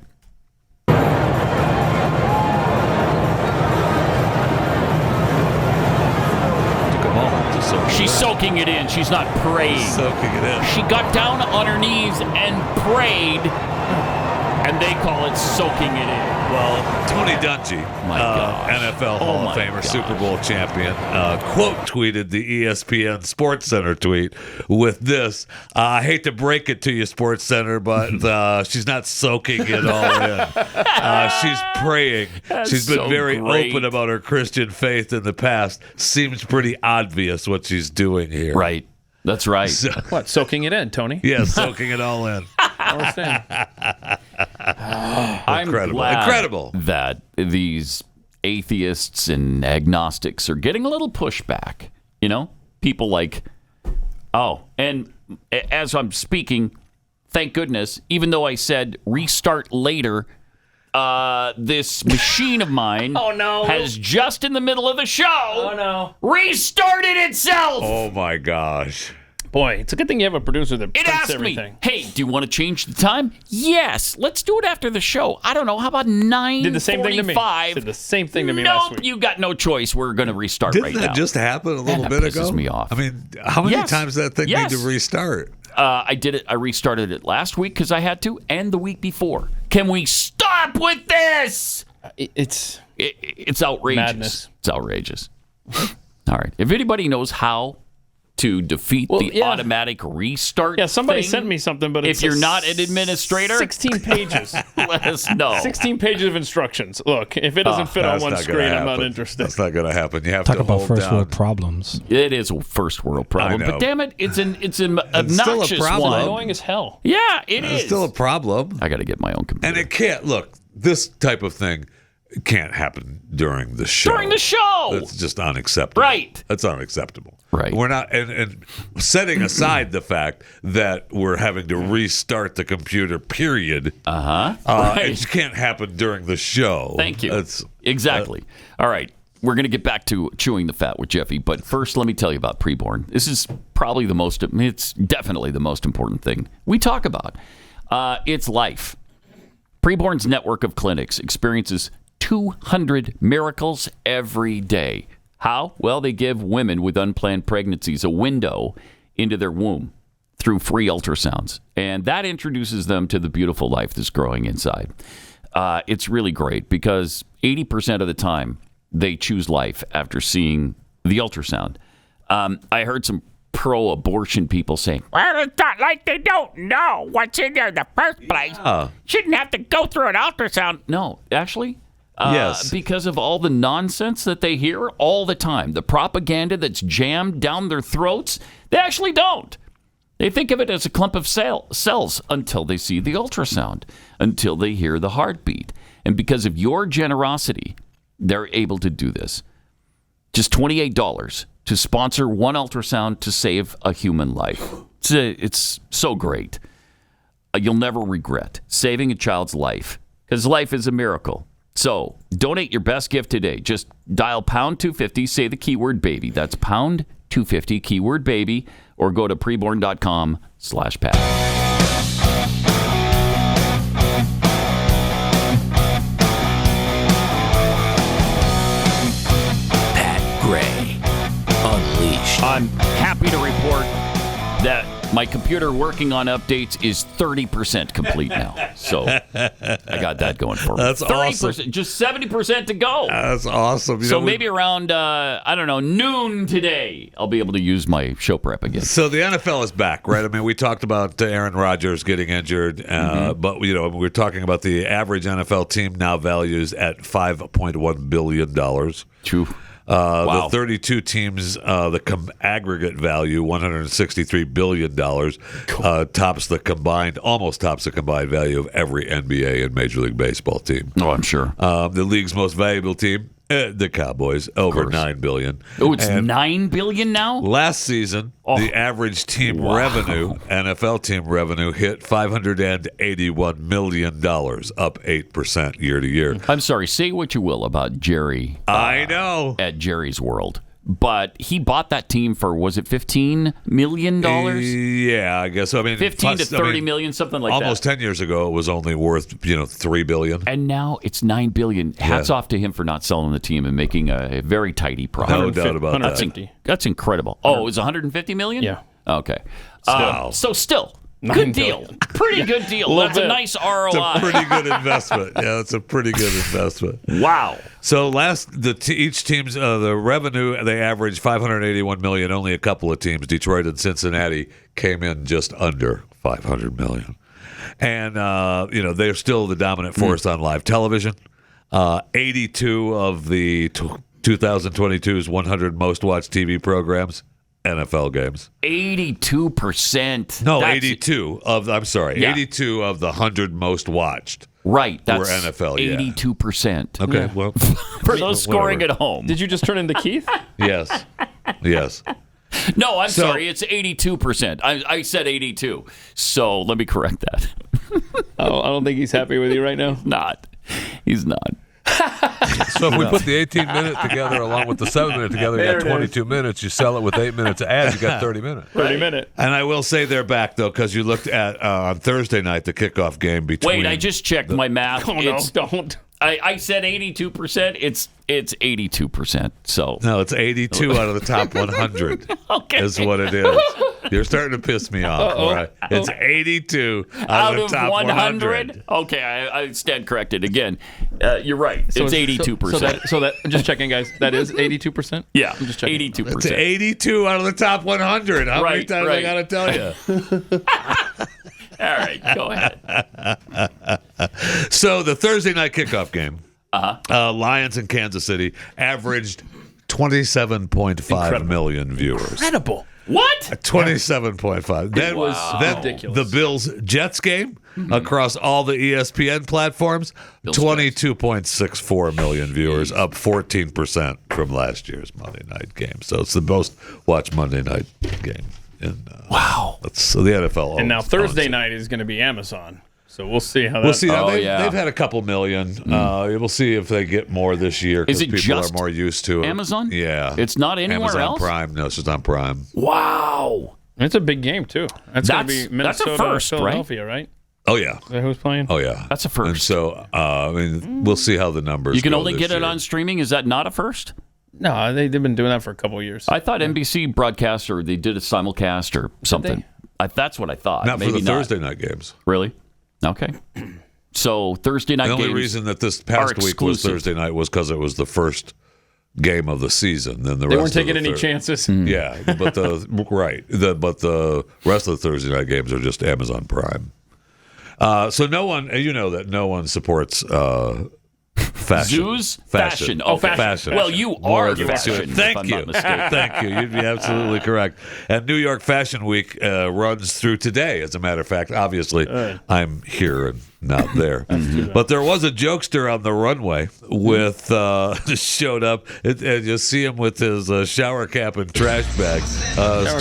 She's soaking it in. She's not praying. Soaking it in. She got down on her knees and prayed, and they call it soaking it in. Well, Tony Dungy, NFL Hall of Famer, Super Bowl champion, quote tweeted the ESPN Sports Center tweet with this: I hate to break it to you, Sports Center, but she's not soaking it all in. She's praying. She's been very open about her Christian faith in the past. Seems pretty obvious what she's doing here. Right. That's right. What? Soaking it in, Tony? Yeah, soaking it all in. I understand. I'm glad that these atheists and agnostics are getting a little pushback. People like, and as I'm speaking, thank goodness, even though I said restart later, this machine of mine has just in the middle of the show restarted itself. Oh my gosh. Boy, it's a good thing you have a producer that it asked everything. Me, hey, do you want to change the time? Yes, let's do it after the show. I don't know, how about 9:45? Did the same thing to me. Did the same thing to me last week. You got no choice. We're going to restart right now. Didn't that just happen a little bit ago? Pisses me off. I mean, how many times does that thing need to restart? I did it. I restarted it last week because I had to, and the week before. Can we stop with this? It's outrageous. Madness. It's outrageous. All right. If anybody knows how to defeat the automatic restart, somebody thing, sent me something, but if you're not an administrator, 16 pages. Let us know. 16 pages of instructions. Look, if it doesn't fit on one screen, I'm not interested. That's not going to happen. You have to hold about first down. world problems. It is a first world problem, but damn it, it's an obnoxious one. Annoying as hell. Yeah, it is. It's still a problem. I got to get my own computer. And it can't look. This type of thing, can't happen during the show. During the show! That's just unacceptable. Right. That's unacceptable. Right. We're not, and setting aside the fact that we're having to restart the computer, period. Right. It just can't happen during the show. Thank you. Exactly. All right. We're going to get back to chewing the fat with Jeffy, but first let me tell you about preborn. This is probably it's definitely the most important thing we talk about. It's life. Preborn's network of clinics experiences 200 miracles every day. How? Well, they give women with unplanned pregnancies a window into their womb through free ultrasounds, and that introduces them to the beautiful life that's growing inside. It's really great because 80% of the time they choose life after seeing the ultrasound. I heard some pro-abortion people saying, well, it's not like they don't know what's in there in the first place. Shouldn't have to go through an ultrasound. No, actually, yes. Because of all the nonsense that they hear all the time, the propaganda that's jammed down their throats, they actually don't. They think of it as a clump of cells until they see the ultrasound, until they hear the heartbeat. And because of your generosity, they're able to do this. Just $28 to sponsor one ultrasound to save a human life. It's so great. You'll never regret saving a child's life, because life is a miracle. So donate your best gift today. Just dial pound 250, say the keyword baby. That's pound 250, keyword baby, or go to preborn.com/Pat. Unleashed. I'm happy to report that my computer working on updates is 30% complete now. So I got that going for me. That's 30%, awesome. Just 70% to go. That's awesome. So maybe around, noon today, I'll be able to use my show prep again. So the NFL is back, right? I mean, we talked about Aaron Rodgers getting injured, but, we're talking about the average NFL team now values at $5.1 billion. True. The 32 teams, the aggregate value, $163 billion, almost tops the combined value of every NBA and Major League Baseball team. Oh, I'm sure. The league's most valuable team, the Cowboys, over $9 billion. Oh, it's $9 billion now? Last season, the average team revenue, NFL team revenue, hit $581 million, up 8% year to year. I'm sorry, say what you will about Jerry. I know. At Jerry's World. But he bought that team for, was it $15 million? Yeah, I guess. I mean, 15 to 30 million, something like that. Almost 10 years ago, it was only worth, $3 billion. And now it's $9 billion. Hats off to him for not selling the team and making a very tidy profit. No doubt about that. That's incredible. Oh, it was 150 million? Yeah. Okay. Still. $9 Good billion. deal. Pretty good deal. That's a nice ROI. It's a pretty good investment. Yeah, it's a pretty good investment. Wow. So each team's the revenue, they averaged $581 million. Only a couple of teams, Detroit and Cincinnati, came in just under $500 million. And they're still the dominant force on live television. 82 of the 2022's 100 most watched TV programs. NFL games. 82%. No, 82 of the 100 most watched. Right. That's were NFL, 82%. Okay, well. For those scoring at home. Did you just turn into Keith? Yes. No, I'm sorry. It's 82%. I said 82. So let me correct that. I don't think he's happy with you right now. He's not. So if we put the 18-minute together along with the 7-minute together, you got 22 minutes. You sell it with 8 minutes of ads, you got 30 minutes. 30 minutes. And I will say they're back, though, because you looked at on Thursday night the kickoff game between. Wait, I just checked my math. Oh, no, don't. I said 82%. It's 82%. So no, it's 82 out of the top 100. Okay. Is what it is. You're starting to piss me off. All right. It's 82 out of the top 100. Okay, I stand corrected again. You're right. It's 82%. So that I'm just checking, guys. That is 82%. Yeah, I'm just checking. 82%. It's 82 out of the top 100. How many times I got to tell you? All right, go ahead. So the Thursday night kickoff game, Lions in Kansas City averaged 27.5 million viewers. Incredible. What? 27.5. That was ridiculous. The Bills-Jets game across all the ESPN platforms. 22.64 million viewers, up 14% from last year's Monday night game. So it's the most watched Monday night game. Wow. So the NFL. And now Thursday night is going to be Amazon. So we'll see how that. We'll see. They've had a couple million. We'll see if they get more this year because people just are more used to it. Amazon? Yeah. It's not anywhere Amazon else? Prime. No, it's just on Prime. Wow. It's a big game, too. That's going to be Minnesota, that's a first, Philadelphia, right? Oh, yeah. Is that who's playing? Oh, yeah. That's a first. And so, we'll see how the numbers You can go only this get it year. on streaming? Is that not a first? No, they've been doing that for a couple of years. I thought NBC broadcast or they did a simulcast or something. That's what I thought. Not Maybe for the Thursday night games. Really? Okay. So Thursday night games. The only reason that this past week was Thursday night was because it was the first game of the season. Then they weren't taking any chances. Yeah, but the rest of the Thursday night games are just Amazon Prime. So no one, no one supports fashion. Zoos? Fashion. Oh, fashion. Well, you are fashion. Thank you. Thank you. You'd be absolutely correct. And New York Fashion Week runs through today, as a matter of fact. Obviously, I'm here and not there. But there was a jokester on the runway with, showed up, and you see him with his shower cap and trash bag.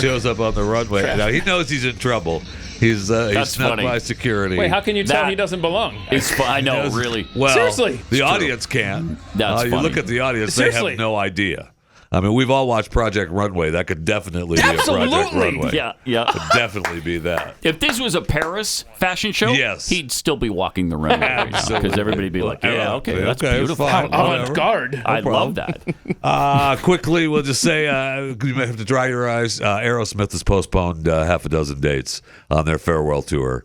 Shows up on the runway. Now, he knows he's in trouble. He's snubbed by security. Wait, how can you tell he doesn't belong? I know, really. Well, seriously, the audience can. That's you funny. look at the audience; Seriously. they have no idea. I mean, we've all watched Project Runway. That could definitely be a Project Runway. Yeah. Could definitely be that. If this was a Paris fashion show, he'd still be walking the runway because everybody would be like, yeah, okay, that's beautiful. Avant-garde. I love that. Quickly, we'll just say you may have to dry your eyes. Aerosmith has postponed half a dozen dates on their farewell tour.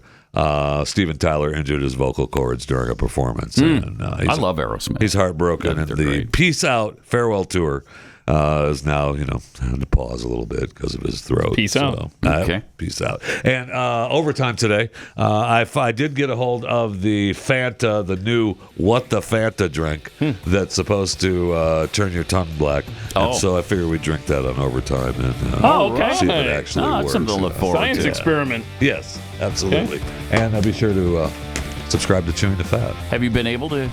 Steven Tyler injured his vocal cords during a performance. And, I love Aerosmith. He's heartbroken, and the great. Peace Out farewell tour is now, had to pause a little bit because of his throat. Peace out. Okay. Peace out. And overtime today, I did get a hold of the Fanta, the new What the Fanta drink that's supposed to turn your tongue black. And so I figured we'd drink that on overtime and okay. see if it actually works. That's something to look forward to. Science experiment. Yes, absolutely. Okay. And be sure to subscribe to Chewing the Fat. Have you been able to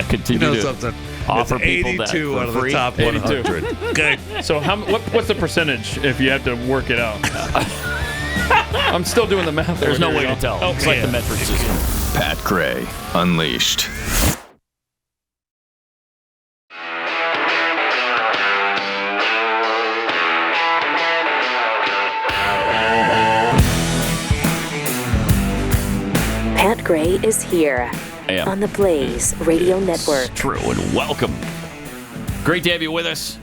continue to something? offer it's people that 82 out of the free? top 100. Okay. So what's the percentage if you have to work it out? I'm still doing the math. There's no way to tell. It's like the metric system. Pat Gray Unleashed. Pat Gray is here on the Blaze Radio Network. It's true, and welcome. Great to have you with us.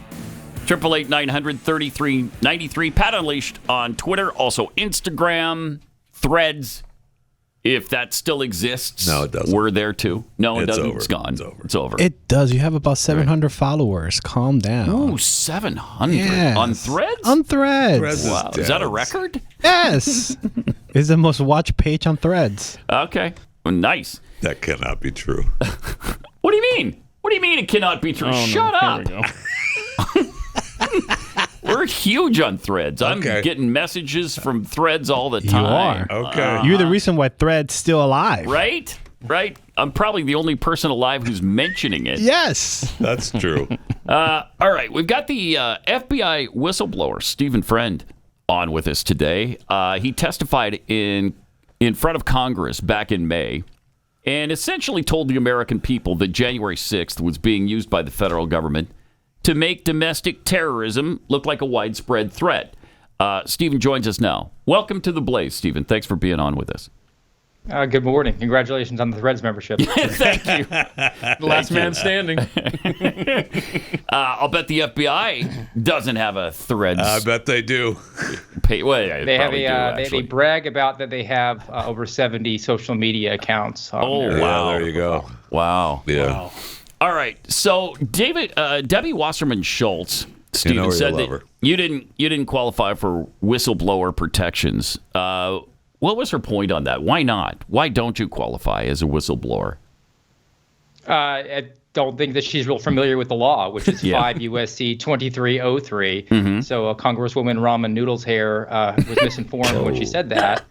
888-900-3393. Pat Unleashed on Twitter, also Instagram, Threads, if that still exists. No, it doesn't. We're there too. No, it doesn't. Over. It's gone. It's over. It does. You have about 700 followers. Calm down. Ooh, 700 Yes. on Threads? On Threads. Wow, is that a record? Yes. It's the most watched page on Threads. Okay, well, nice. That cannot be true. What do you mean? What do you mean it cannot be true? Shut up. Here we go. We're huge on Threads. I'm getting messages from Threads all the time. You are. Okay. You're the reason why Thread's still alive. Right? I'm probably the only person alive who's mentioning it. Yes. That's true. All right. We've got the FBI whistleblower, Stephen Friend, on with us today. He testified in front of Congress back in May and essentially told the American people that January 6th was being used by the federal government to make domestic terrorism look like a widespread threat. Stephen joins us now. Welcome to the Blaze, Stephen. Thanks for being on with us. Good morning. Congratulations on the Threads membership. Thank you. Last man standing. I'll bet the FBI doesn't have a Threads. I bet they do. They have a brag about that they have over 70 social media accounts. Wow. There you go. Wow. Yeah. Wow. All right. So, Debbie Wasserman Schultz, Stephen, said that you didn't qualify for whistleblower protections. What was her point on that? Why not? Why don't you qualify as a whistleblower? don't think that she's real familiar with the law, which is 5 U.S.C. 2303. Mm-hmm. So Congresswoman Ramen Noodle's hair was misinformed when she said that.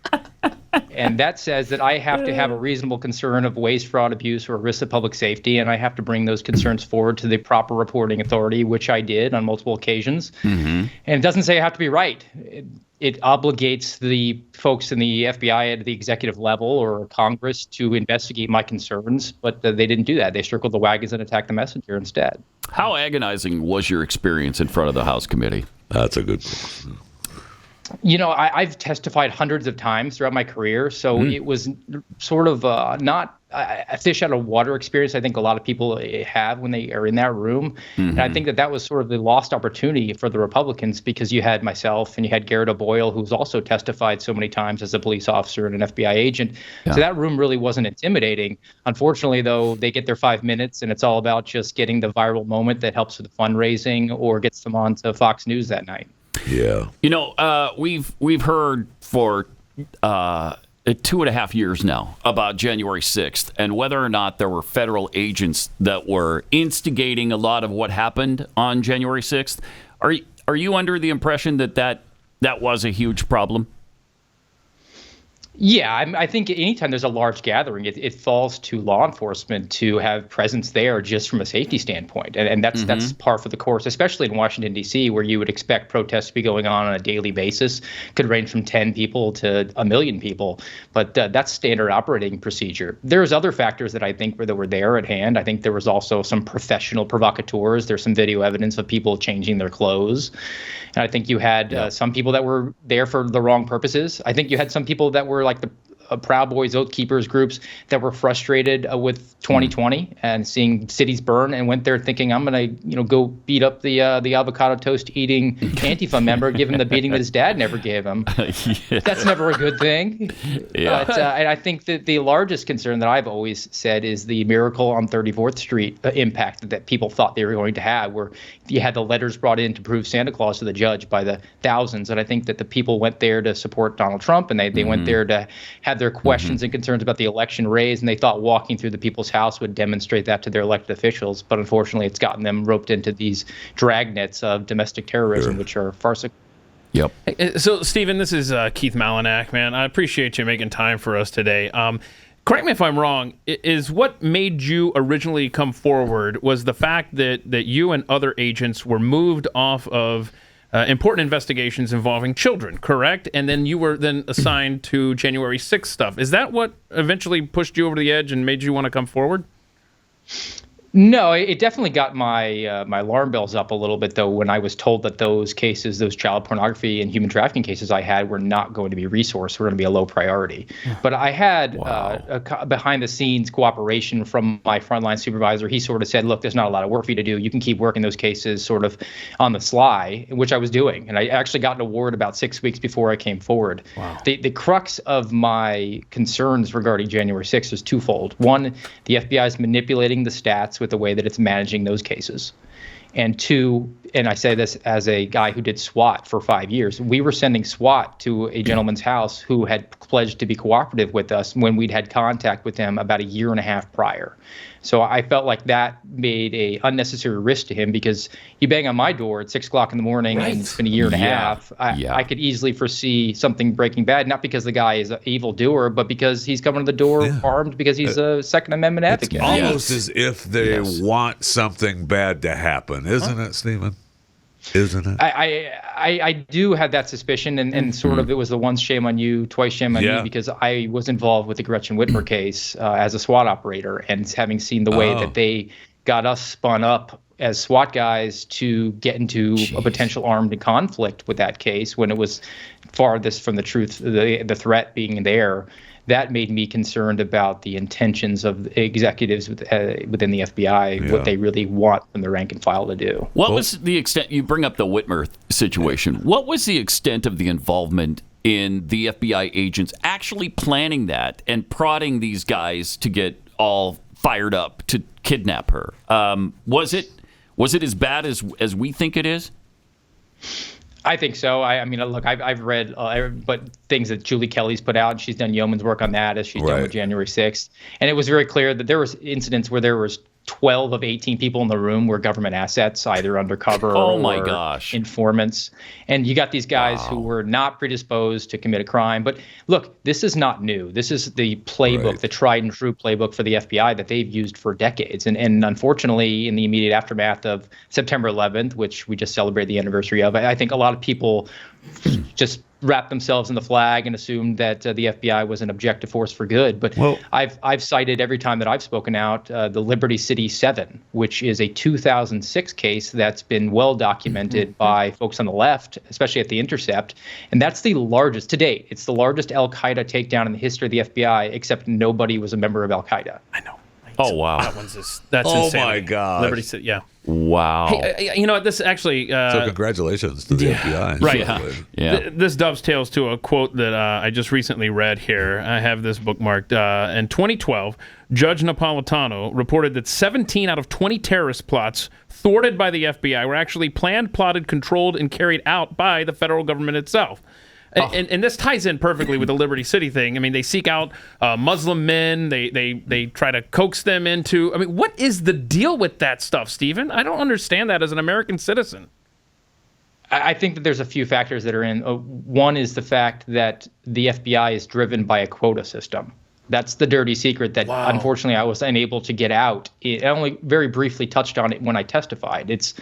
And that says that I have to have a reasonable concern of waste, fraud, abuse, or risk of public safety, and I have to bring those concerns forward to the proper reporting authority, which I did on multiple occasions. Mm-hmm. And it doesn't say I have to be right. It obligates the folks in the FBI at the executive level or Congress to investigate my concerns, but they didn't do that. They circled the wagons and attacked the messenger instead. How agonizing was your experience in front of the House committee? That's a good question. You know, I've testified hundreds of times throughout my career, so it was sort of not a fish out of water experience. I think a lot of people have when they are in that room. Mm-hmm. And I think that was sort of the lost opportunity for the Republicans, because you had myself and you had Garrett O'Boyle, who's also testified so many times as a police officer and an FBI agent. Yeah. So that room really wasn't intimidating. Unfortunately, though, they get their 5 minutes and it's all about just getting the viral moment that helps with the fundraising or gets them on to Fox News that night. Yeah. You know, we've heard for 2.5 years now about January 6th and whether or not there were federal agents that were instigating a lot of what happened on January 6th. Are you under the impression that was a huge problem? Yeah, I think anytime there's a large gathering, it falls to law enforcement to have presence there just from a safety standpoint. And that's par for the course, especially in Washington, D.C., where you would expect protests to be going on a daily basis. Could range from 10 people to 1 million people. But that's standard operating procedure. There's other factors that I think that were there at hand. I think there was also some professional provocateurs. There's some video evidence of people changing their clothes. And I think you had some people that were there for the wrong purposes. I think you had some people that were like the Proud Boys, Oath Keepers groups that were frustrated with 2020 and seeing cities burn and went there thinking, I'm going to go beat up the avocado toast eating Antifa member, give him the beating that his dad never gave him. That's never a good thing. Yeah. But and I think that the largest concern that I've always said is the Miracle on 34th Street impact that people thought they were going to have, where you had the letters brought in to prove Santa Claus to the judge by the thousands. And I think that the people went there to support Donald Trump, and they went there to have their questions and concerns about the election raised, and they thought walking through the people's house would demonstrate that to their elected officials. But unfortunately, it's gotten them roped into these dragnets of domestic terrorism, which are farcical. Yep. So, Stephen, this is Keith Malinak, man. I appreciate you making time for us today. Correct me if I'm wrong, is what made you originally come forward was the fact that you and other agents were moved off of important investigations involving children, correct? And then you were then assigned to January 6th stuff. Is that what eventually pushed you over the edge and made you want to come forward? No, it definitely got my my alarm bells up a little bit, though, when I was told that those cases, those child pornography and human trafficking cases I had were not going to be resourced, were going to be a low priority. But I had a behind-the-scenes cooperation from my frontline supervisor. He sort of said, look, there's not a lot of work for you to do. You can keep working those cases sort of on the sly, which I was doing. And I actually got an award about 6 weeks before I came forward. Wow. The crux of my concerns regarding January 6th is twofold. One, the FBI is manipulating the stats with the way that it's managing those cases. And two, and I say this as a guy who did SWAT for 5 years, we were sending SWAT to a gentleman's house who had pledged to be cooperative with us when we'd had contact with him about 1.5 years prior. So I felt like that made a unnecessary risk to him, because you bang on my door at 6 o'clock in the morning and it's been 1.5 years. I could easily foresee something breaking bad, not because the guy is an evildoer, but because he's coming to the door armed because he's a Second Amendment advocate. It's almost as if they want something bad to happen, isn't it, Stephen? Isn't it? I do have that suspicion, and sort of it was the once shame on you, twice shame on me, because I was involved with the Gretchen Whitmer case as a SWAT operator, and having seen the way that they got us spun up as SWAT guys to get into a potential armed conflict with that case when it was farthest from the truth, the threat being there. That made me concerned about the intentions of the executives within the FBI, what they really want from the rank and file to do. What was the extent, you bring up the Whitmer situation, what was the extent of the involvement in the FBI agents actually planning that and prodding these guys to get all fired up to kidnap her? Was it as bad as we think it is? I think so. I mean, look, I've read but things that Julie Kelly's put out, and she's done yeoman's work on that as she's done with January 6th. And it was very clear that there was incidents where there was 12 of 18 people in the room were government assets, either undercover or informants. And you got these guys who were not predisposed to commit a crime. But look, this is not new. This is the playbook, the tried and true playbook for the FBI that they've used for decades. And unfortunately, in the immediate aftermath of September 11th, which we just celebrated the anniversary of, I think a lot of people just wrapped themselves in the flag and assumed that the FBI was an objective force for good. But I've cited every time that I've spoken out the Liberty City 7, which is a 2006 case that's been well documented by folks on the left, especially at The Intercept. And that's the largest to date. It's the largest Al-Qaeda takedown in the history of the FBI, except nobody was a member of Al-Qaeda. I know. Oh, wow. That's insanity. My God. Liberty City, yeah. Wow. Hey, you know what? This actually... so congratulations to the FBI. Right. Yeah. This dovetails to a quote that I just recently read here. I have this bookmarked. In 2012, Judge Napolitano reported that 17 out of 20 terrorist plots thwarted by the FBI were actually planned, plotted, controlled, and carried out by the federal government itself. And this ties in perfectly with the Liberty City thing. I mean, they seek out Muslim men. They try to coax them into... I mean, what is the deal with that stuff, Stephen? I don't understand that as an American citizen. I think that there's a few factors that are in. One is the fact that the FBI is driven by a quota system. That's the dirty secret that, unfortunately, I was unable to get out. I only very briefly touched on it when I testified. It's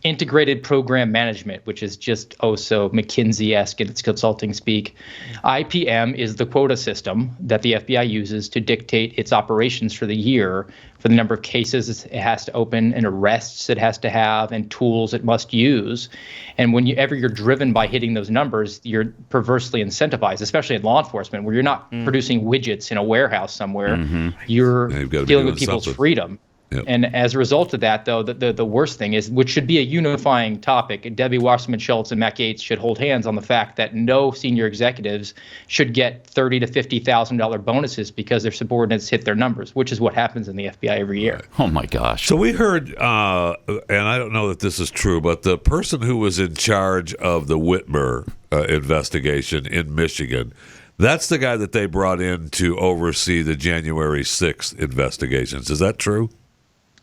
integrated program management, which is just so McKinsey-esque in its consulting speak. IPM is the quota system that the FBI uses to dictate its operations for the year, for the number of cases it has to open and arrests it has to have and tools it must use. And whenever you're driven by hitting those numbers, you're perversely incentivized, especially in law enforcement, where you're not producing widgets in a warehouse somewhere. You're dealing with people's freedom. Yep. And as a result of that, though, the worst thing is, which should be a unifying topic, Debbie Wasserman Schultz and Matt Gaetz should hold hands on the fact that no senior executives should get $30,000 to $50,000 bonuses because their subordinates hit their numbers, which is what happens in the FBI every year. Oh, my gosh. So we heard, and I don't know that this is true, but the person who was in charge of the Whitmer investigation in Michigan, that's the guy that they brought in to oversee the January 6th investigations. Is that true?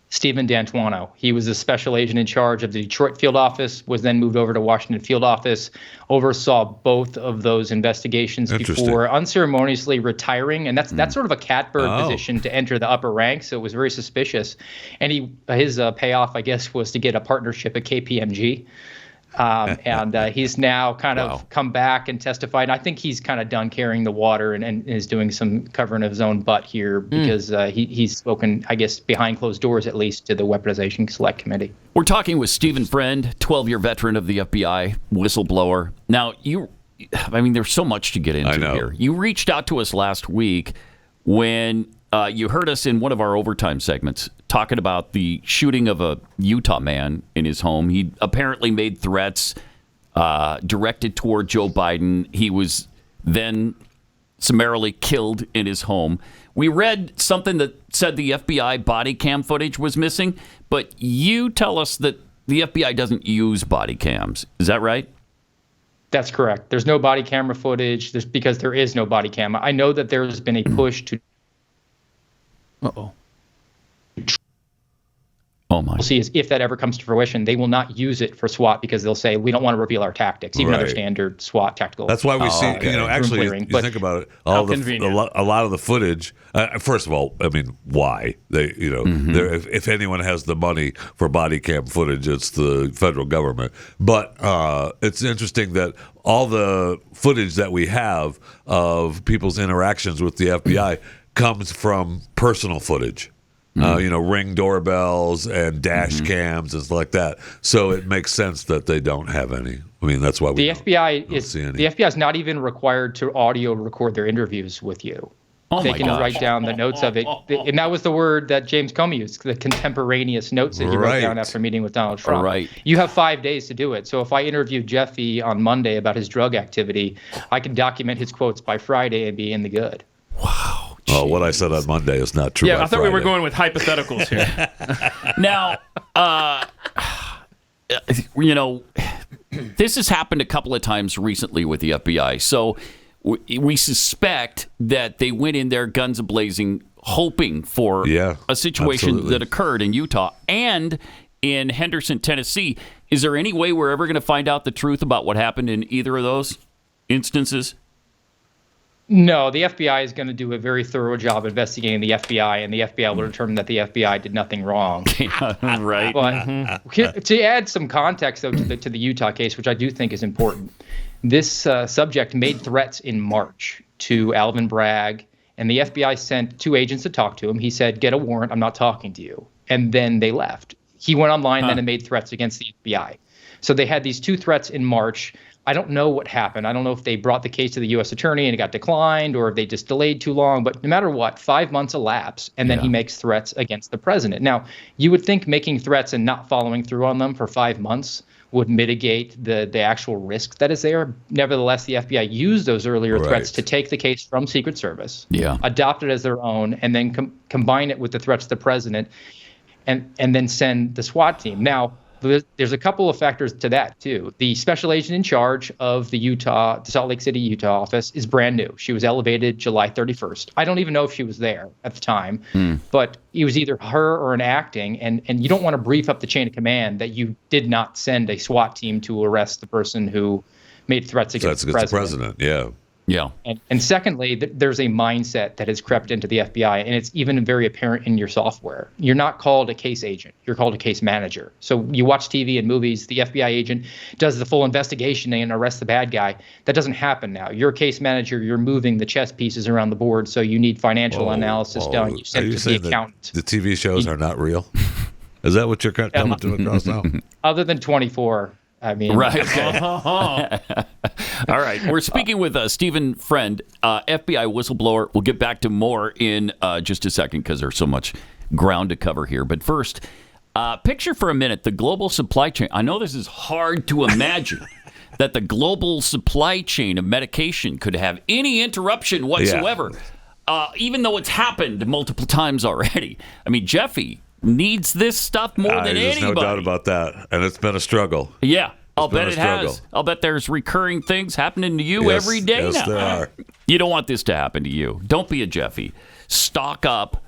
Stephen D'Antuono. He was a special agent in charge of the Detroit field office, was then moved over to Washington field office, oversaw both of those investigations before unceremoniously retiring. And that's sort of a catbird position to enter the upper ranks. So it was very suspicious. And his payoff, I guess, was to get a partnership at KPMG. And he's now kind of come back and testified. And I think he's kind of done carrying the water and is doing some covering of his own butt here because he's spoken, I guess, behind closed doors, at least, to the Weaponization Select Committee. We're talking with Stephen Friend, 12-year veteran of the FBI, whistleblower. Now, there's so much to get into here. You reached out to us last week when you heard us in one of our overtime segments talking about the shooting of a Utah man in his home. He apparently made threats directed toward Joe Biden. He was then summarily killed in his home. We read something that said the FBI body cam footage was missing, but you tell us that the FBI doesn't use body cams. Is that right? That's correct. There's no body camera footage because there is no body cam. I know that there's been a push to... Oh my! We'll see if that ever comes to fruition. They will not use it for SWAT because they'll say we don't want to reveal our tactics, even other standard SWAT tactical. That's why we see, actually, you think about it. A lot of the footage. First of all, I mean, why they? If anyone has the money for body cam footage, it's the federal government. But it's interesting that all the footage that we have of people's interactions with the FBI comes from personal footage. Ring doorbells and dash cams and stuff like that. So it makes sense that they don't have any. I mean, that's why the FBI is not even required to audio record their interviews with you. They can write down the notes of it. And that was the word that James Comey used, the contemporaneous notes that he wrote down after meeting with Donald Trump. Right. You have 5 days to do it. So if I interview Jeffy on Monday about his drug activity, I can document his quotes by Friday and be in the good. Wow. Oh, what I said on Monday is not true. Yeah, I thought Friday. we were going with hypotheticals here. Now, this has happened a couple of times recently with the FBI. So we suspect that they went in there guns a-blazing, hoping for a situation that occurred in Utah and in Henderson, Tennessee. Is there any way we're ever going to find out the truth about what happened in either of those instances? No, the FBI is going to do a very thorough job investigating the FBI, and the FBI will determine that the FBI did nothing wrong. Right. But to add some context, though, to the Utah case, which I do think is important, this subject made threats in March to Alvin Bragg, and the FBI sent 2 agents to talk to him. He said, "Get a warrant. I'm not talking to you." And then they left. He went online then and made threats against the FBI. So they had these 2 threats in March. I don't know what happened. I don't know if they brought the case to the U.S. attorney and it got declined, or if they just delayed too long. But no matter what, 5 months elapse, and then he makes threats against the president. Now, you would think making threats and not following through on them for 5 months would mitigate the actual risk that is there. Nevertheless, the FBI used those earlier threats to take the case from Secret Service, adopt it as their own, and then combine it with the threats to the president, and then send the SWAT team. Now, there's a couple of factors to that, too. The special agent in charge of the Salt Lake City, Utah office is brand new. She was elevated July 31st. I don't even know if she was there at the time, but it was either her or an acting, and you don't want to brief up the chain of command that you did not send a SWAT team to arrest the person who made threats against the president. Yeah. And secondly, there's a mindset that has crept into the FBI, and it's even very apparent in your software. You're not called a case agent. You're called a case manager. So you watch TV and movies, the FBI agent does the full investigation and arrests the bad guy. That doesn't happen now. You're a case manager. You're moving the chess pieces around the board, so you need financial analysis done. You send it to the accountant. The TV shows are not real? Is that what you're coming to across now? Other than 24. I mean, right. Okay. All right. We're speaking with Stephen Friend, FBI whistleblower. We'll get back to more in just a second because there's so much ground to cover here. But first, picture for a minute the global supply chain. I know this is hard to imagine that the global supply chain of medication could have any interruption whatsoever, even though it's happened multiple times already. I mean, Jeffy needs this stuff more than anybody. There's no doubt about that. And it's been a struggle. Yeah, I'll bet it has. I'll bet there's recurring things happening to you every day now. There are. You don't want this to happen to you. Don't be a Jeffy. Stock up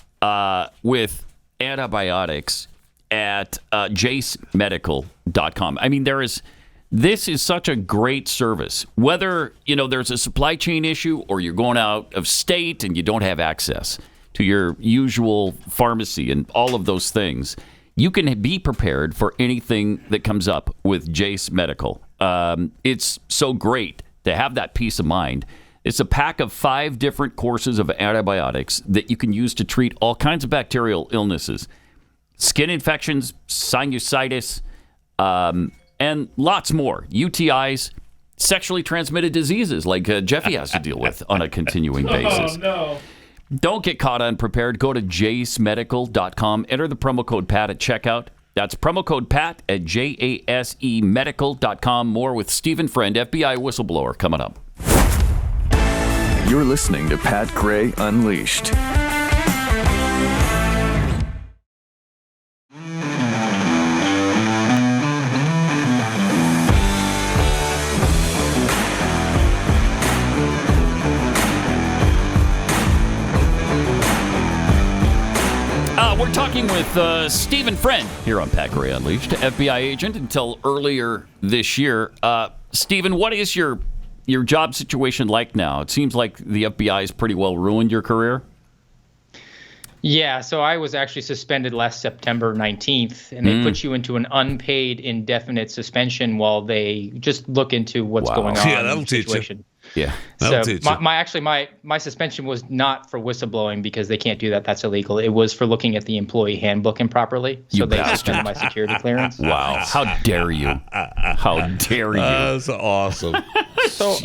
with antibiotics at jacemedical.com. I mean, this is such a great service. Whether, there's a supply chain issue or you're going out of state and you don't have access to your usual pharmacy and all of those things, you can be prepared for anything that comes up with Jace Medical. It's so great to have that peace of mind. It's a pack of 5 different courses of antibiotics that you can use to treat all kinds of bacterial illnesses, skin infections, sinusitis, and lots more. UTIs, sexually transmitted diseases like Jeffy has to deal with on a continuing basis. Oh, no. Don't get caught unprepared. Go to jacemedical.com. Enter the promo code PAT at checkout. That's promo code PAT at jasemedical.com. More with Stephen Friend, FBI whistleblower, coming up. You're listening to Pat Gray Unleashed. We're talking with Stephen Friend here on Pat Gray Unleashed, FBI agent until earlier this year. Stephen, what is your job situation like now? It seems like the FBI has pretty well ruined your career. Yeah, so I was actually suspended last September 19th, and they put you into an unpaid indefinite suspension while they just look into what's going on. Yeah, that'll teach you. Yeah. So my suspension was not for whistleblowing because they can't do that. That's illegal. It was for looking at the employee handbook improperly. So they suspended my security clearance. Wow. How dare you? How dare you? That's awesome. So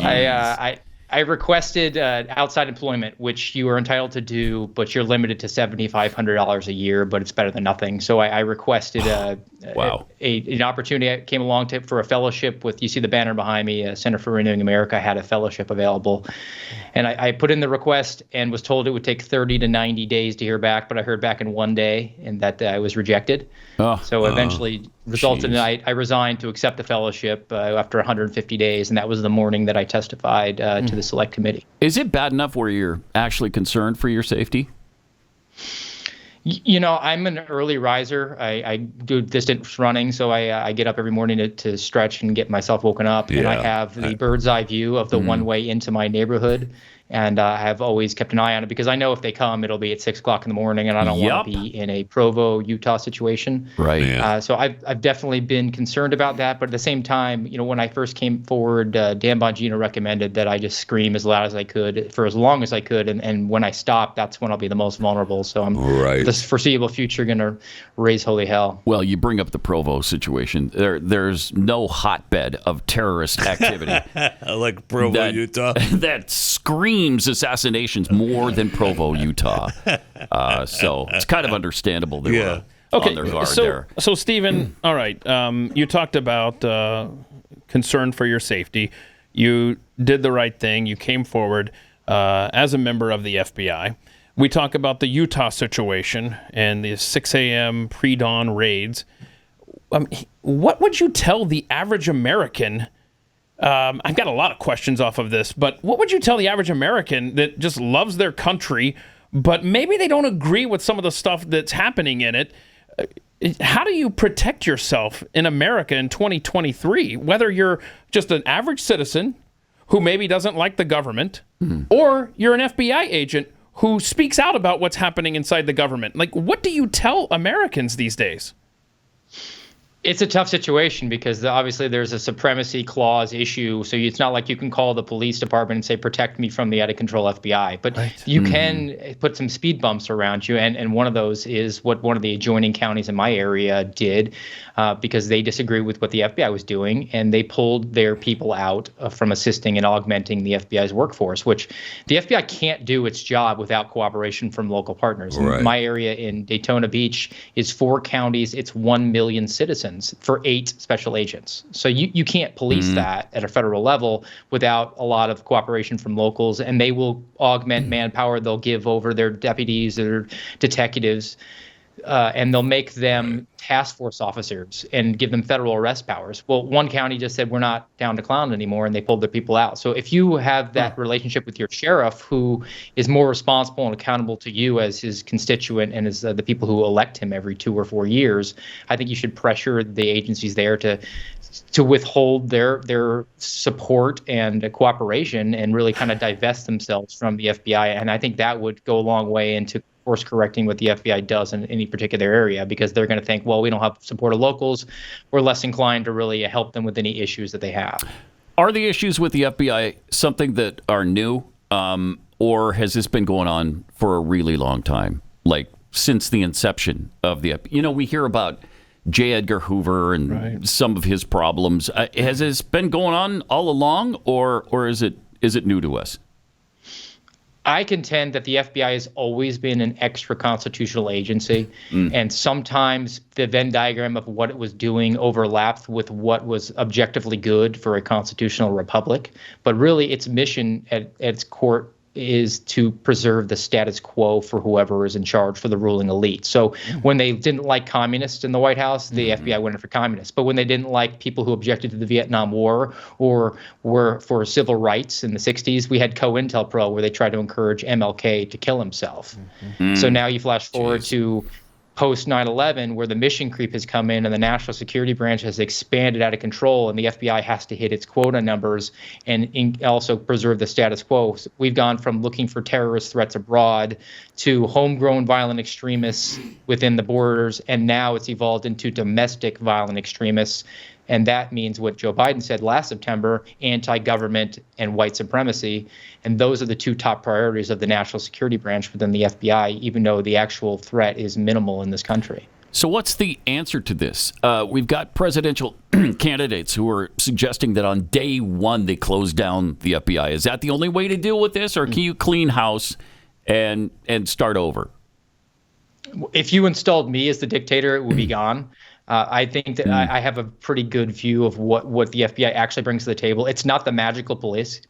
I requested outside employment, which you are entitled to do, but you're limited to $7,500 a year, but it's better than nothing. So I requested an opportunity. I came along for a fellowship with, you see the banner behind me, Center for Renewing America had a fellowship available. And I put in the request and was told it would take 30 to 90 days to hear back, but I heard back in 1 day and that I was rejected. So eventually resulted in I resigned to accept the fellowship after 150 days, and that was the morning that I testified to the select committee. Is it bad enough where you're actually concerned for your safety? I'm an early riser. I do distance running, so I get up every morning to stretch and get myself woken up. Yeah. And I have the bird's eye view of the one way into my neighborhood. And I have always kept an eye on it because I know if they come, it'll be at 6 o'clock in the morning, and I don't want to be in a Provo, Utah situation. Right. So I've definitely been concerned about that. But at the same time, when I first came forward, Dan Bongino recommended that I just scream as loud as I could for as long as I could. And when I stop, that's when I'll be the most vulnerable. So I'm this foreseeable future going to raise holy hell. Well, you bring up the Provo situation. There's no hotbed of terrorist activity. Like Provo, Utah. That screams assassinations more than Provo, Utah. So it's kind of understandable they were on their guard there. So, Stephen, all right, you talked about concern for your safety. You did the right thing. You came forward as a member of the FBI. We talk about the Utah situation and the 6 a.m. pre-dawn raids. What would you tell the average American? I've got a lot of questions off of this, but what would you tell the average American that just loves their country, but maybe they don't agree with some of the stuff that's happening in it? How do you protect yourself in America in 2023, whether you're just an average citizen who maybe doesn't like the government, or you're an FBI agent who speaks out about what's happening inside the government? Like, what do you tell Americans these days? It's a tough situation because obviously there's a supremacy clause issue. So it's not like you can call the police department and say, protect me from the out of control FBI. But you can put some speed bumps around you. And one of those is what one of the adjoining counties in my area did because they disagree with what the FBI was doing. And they pulled their people out from assisting and augmenting the FBI's workforce, which the FBI can't do its job without cooperation from local partners. Right. My area in Daytona Beach is 4 counties. It's 1 million citizens for 8 special agents. So you can't police that at a federal level without a lot of cooperation from locals, and they will augment manpower. They'll give over their deputies, their detectives, and they'll make them task force officers and give them federal arrest powers. Well, one county just said, we're not down to clown anymore, and they pulled their people out. So if you have that relationship with your sheriff, who is more responsible and accountable to you as his constituent and as the people who elect him every 2 or 4 years, I think you should pressure the agencies there to withhold their support and cooperation and really kind of divest themselves from the FBI. And I think that would go a long way into course correcting what the FBI does in any particular area, because they're going to think, well, we don't have support of locals. We're less inclined to really help them with any issues that they have. Are the issues with the FBI something that are new, or has this been going on for a really long time, like since the inception of the FBI? We hear about J. Edgar Hoover and some of his problems. Has this been going on all along, or is it new to us? I contend that the FBI has always been an extra constitutional agency, and sometimes the Venn diagram of what it was doing overlapped with what was objectively good for a constitutional republic. But really, its mission at its core is to preserve the status quo for whoever is in charge, for the ruling elite. So when they didn't like communists in the White House, the FBI went in for communists. But when they didn't like people who objected to the Vietnam War or were for civil rights in the 60s, we had COINTELPRO, where they tried to encourage MLK to kill himself. So now you flash forward to post 9/11, where the mission creep has come in and the National Security Branch has expanded out of control, and the FBI has to hit its quota numbers and also preserve the status quo. So we've gone from looking for terrorist threats abroad to homegrown violent extremists within the borders, and now it's evolved into domestic violent extremists. And that means what Joe Biden said last September, anti-government and white supremacy. And those are the 2 top priorities of the National Security Branch within the FBI, even though the actual threat is minimal in this country. So what's the answer to this? We've got presidential candidates who are suggesting that on day 1 they close down the FBI. Is that the only way to deal with this, or can you clean house and start over? If you installed me as the dictator, it would be gone. I think that I have a pretty good view of what the FBI actually brings to the table. It's not the magical police.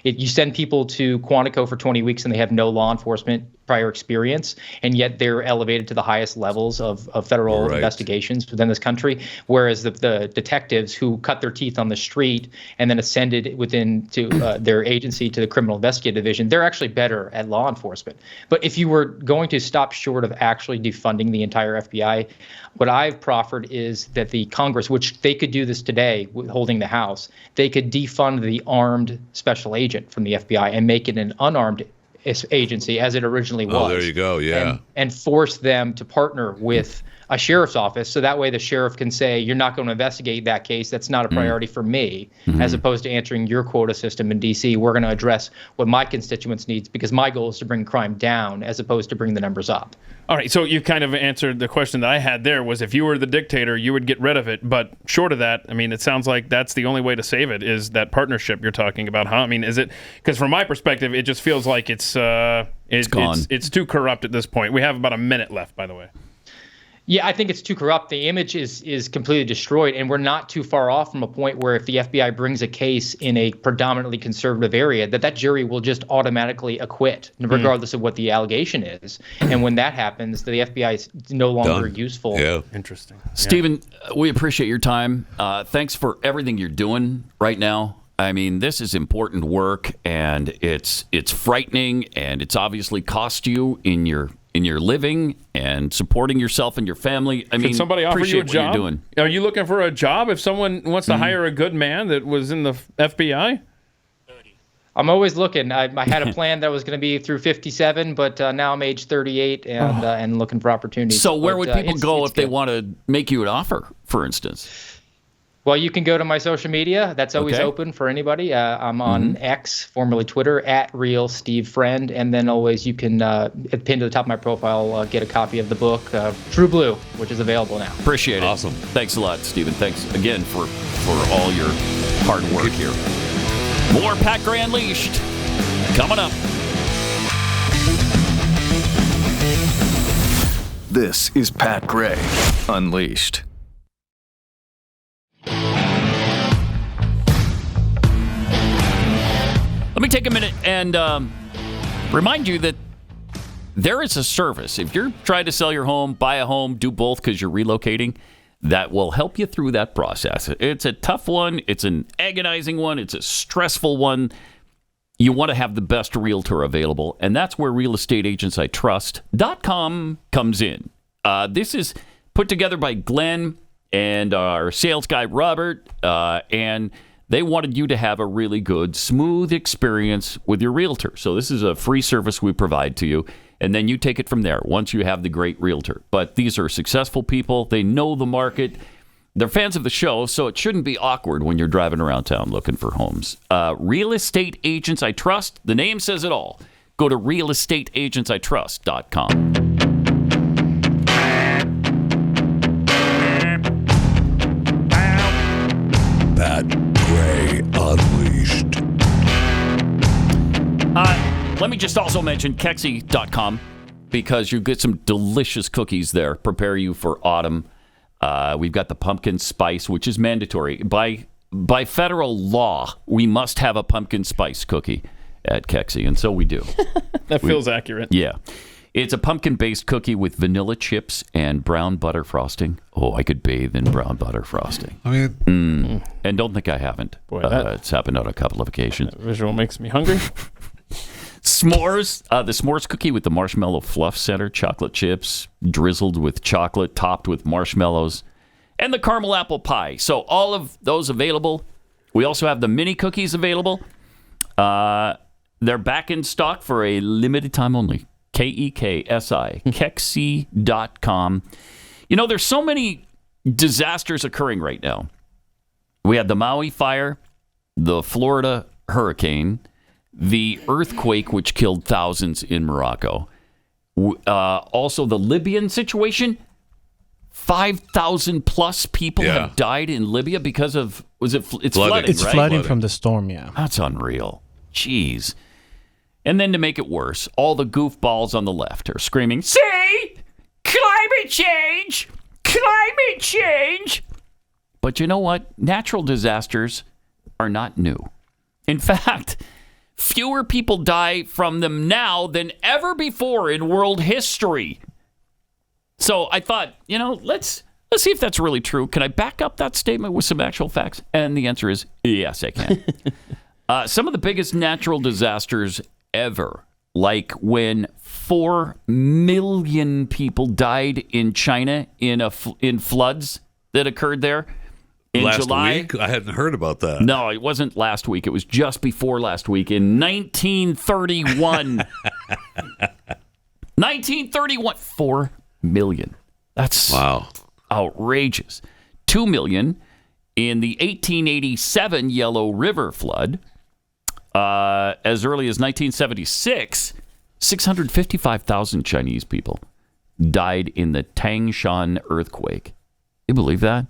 You send people to Quantico for 20 weeks and they have no law enforcement prior experience, and yet they're elevated to the highest levels of federal investigations within this country. Whereas the detectives who cut their teeth on the street and then ascended within to their agency to the criminal investigative division, they're actually better at law enforcement. But if you were going to stop short of actually defunding the entire FBI, what I've proffered is that the Congress, which they could do this today with holding the House, they could defund the armed special agent from the FBI and make it an unarmed agency as it originally was. Oh, there you go. Yeah. And force them to partner with a sheriff's office, so that way the sheriff can say, you're not going to investigate that case. That's not a priority for me, as opposed to answering your quota system in D.C. We're going to address what my constituents needs, because my goal is to bring crime down as opposed to bring the numbers up. All right, so you kind of answered the question that I had there, was if you were the dictator, you would get rid of it. But short of that, I mean, it sounds like that's the only way to save it, is that partnership you're talking about, huh? I mean, is it, because from my perspective, it just feels like it's gone. It's too corrupt at this point. We have about a minute left, by the way. Yeah, I think it's too corrupt. The image is completely destroyed, and we're not too far off from a point where if the FBI brings a case in a predominantly conservative area, that jury will just automatically acquit, regardless of what the allegation is. And when that happens, the FBI is no longer useful. Yeah. Interesting. Stephen, we appreciate your time. Thanks for everything you're doing right now. I mean, this is important work, and it's frightening, and it's obviously cost you in your living and supporting yourself and your family. I mean, somebody offer you a what job? You're doing. Are you looking for a job? If someone wants to hire a good man that was in the FBI? I'm always looking. I had a plan that was going to be through 57, but now I'm age 38 and looking for opportunities. So where would people go if they want to make you an offer, for instance? Well, you can go to my social media. That's always open for anybody. I'm on X, formerly Twitter, @RealSteveFriend. And then always you can, pinned to the top of my profile, get a copy of the book, True Blue, which is available now. Appreciate it. Awesome. Thanks a lot, Stephen. Thanks again for all your hard work here. More Pat Gray Unleashed coming up. This is Pat Gray Unleashed. Let me take a minute and remind you that there is a service. If you're trying to sell your home, buy a home, do both because you're relocating, that will help you through that process. It's a tough one. It's an agonizing one. It's a stressful one. You want to have the best realtor available, and that's where realestateagentsitrust.com comes in. This is put together by Glenn and our sales guy, Robert, and they wanted you to have a really good, smooth experience with your realtor. So this is a free service we provide to you, and then you take it from there once you have the great realtor. But these are successful people. They know the market. They're fans of the show, so it shouldn't be awkward when you're driving around town looking for homes. Real Estate Agents I Trust. The name says it all. Go to realestateagentsitrust.com. Pat Gray Unleashed. Let me just also mention Kexi.com, because you get some delicious cookies there. Prepare you for autumn. We've got the pumpkin spice, which is mandatory. By federal law, we must have a pumpkin spice cookie at Kexi, and so we do. That feels accurate. Yeah. It's a pumpkin-based cookie with vanilla chips and brown butter frosting. Oh, I could bathe in brown butter frosting. I mean, and don't think I haven't. Boy, it's happened on a couple of occasions. That visual makes me hungry. S'mores, the s'mores cookie with the marshmallow fluff center, chocolate chips drizzled with chocolate, topped with marshmallows, and the caramel apple pie. So all of those available. We also have the mini cookies available. They're back in stock for a limited time only. Kexi, Kexi.com. You know, there's so many disasters occurring right now. We had the Maui fire, the Florida hurricane, the earthquake, which killed thousands in Morocco. Also, the Libyan situation. 5,000 plus people have died in Libya because of, it's flooding, It's right? flooding from the storm, yeah. That's unreal. Jeez. And then to make it worse, all the goofballs on the left are screaming, "See? Climate change! Climate change!" But you know what? Natural disasters are not new. In fact, Fewer people die from them now than ever before in world history. So I thought, let's see if that's really true. Can I back up that statement with some actual facts? And the answer is yes, I can. Some of the biggest natural disasters ever, like when 4 million people died in China in floods that occurred there in July. Week? I hadn't heard about that. No, it wasn't last week. It was just before last week in 1931. 1931. 4 million. That's outrageous. 2 million in the 1887 Yellow River flood. As early as 1976, 655,000 Chinese people died in the Tangshan earthquake. You believe that?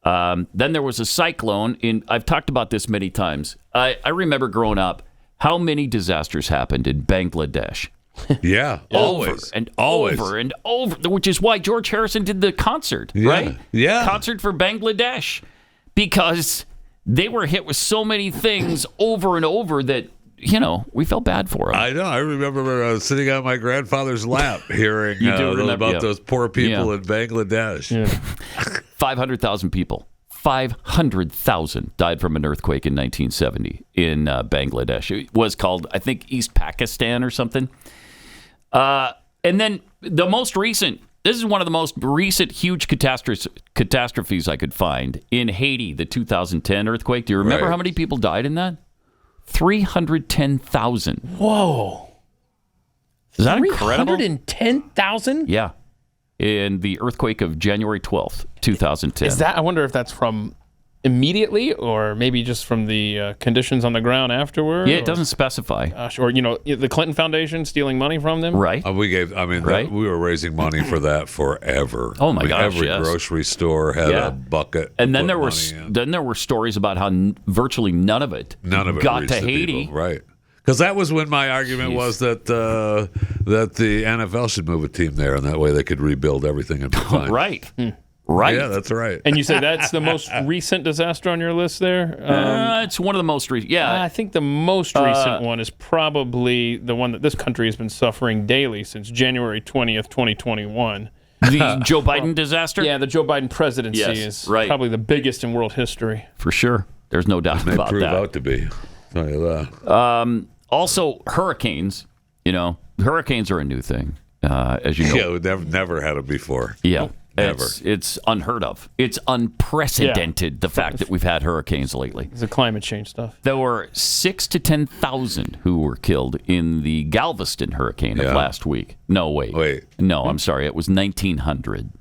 Then there was a cyclone I've talked about this many times. I remember growing up how many disasters happened in Bangladesh. Yeah, always. Over and over, which is why George Harrison did the concert, right? Yeah. Concert for Bangladesh, because they were hit with so many things over and over that, we felt bad for them. I know. I remember sitting on my grandfather's lap hearing about those poor people in Bangladesh. Yeah. 500,000 people. 500,000 died from an earthquake in 1970 in Bangladesh. It was called, I think, East Pakistan or something. And then the most recent, this is one of the most recent huge catastrophes I could find in Haiti, the 2010 earthquake. Do you remember how many people died in that? 310,000. Whoa. Is that incredible? 310,000? Yeah. In the earthquake of January 12th, 2010. Is that, I wonder if that's from immediately or maybe just from the conditions on the ground afterward? Yeah, it doesn't specify. Or, the Clinton Foundation stealing money from them? Right. We were raising money for that forever. Oh, my gosh, every grocery store had a bucket. And then there were stories about how virtually none of it got to Haiti. People, right. Because that was when my argument was that the NFL should move a team there, and that way they could rebuild everything and be fine. Right. Right. Yeah, that's right. And you say that's the most recent disaster on your list there? It's one of the most recent. Yeah. I think the most recent one is probably the one that this country has been suffering daily since January 20th, 2021. The Joe Biden disaster? Yeah, the Joe Biden presidency is probably the biggest in world history. For sure. There's no doubt about that. May prove out to be. I'll tell you that. Also, hurricanes. Hurricanes are a new thing, as you know. Yeah, we've never had them before. Yeah. Never. It's unheard of. It's unprecedented, the fact that we've had hurricanes lately. It's the climate change stuff. There were 6,000 to 10,000 who were killed in the Galveston hurricane of last week. No, wait. No, I'm sorry. It was 1,900.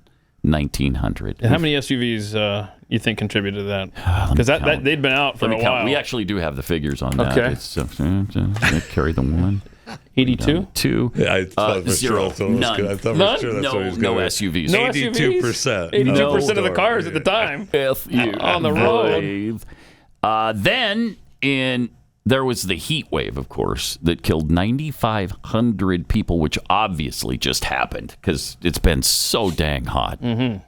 1,900. And how many SUVs you think contributed to that? Because that they'd been out for a while. We actually do have the figures on that. Okay. It's, carry the one. 82? 2. Yeah, I thought for 0. Sure. None. I thought for sure that's what he was no going SUVs. No 82%. 82% of the cars at the time on the road. Then there was the heat wave, of course, that killed 9,500 people, which obviously just happened because it's been so dang hot. Mm-hmm.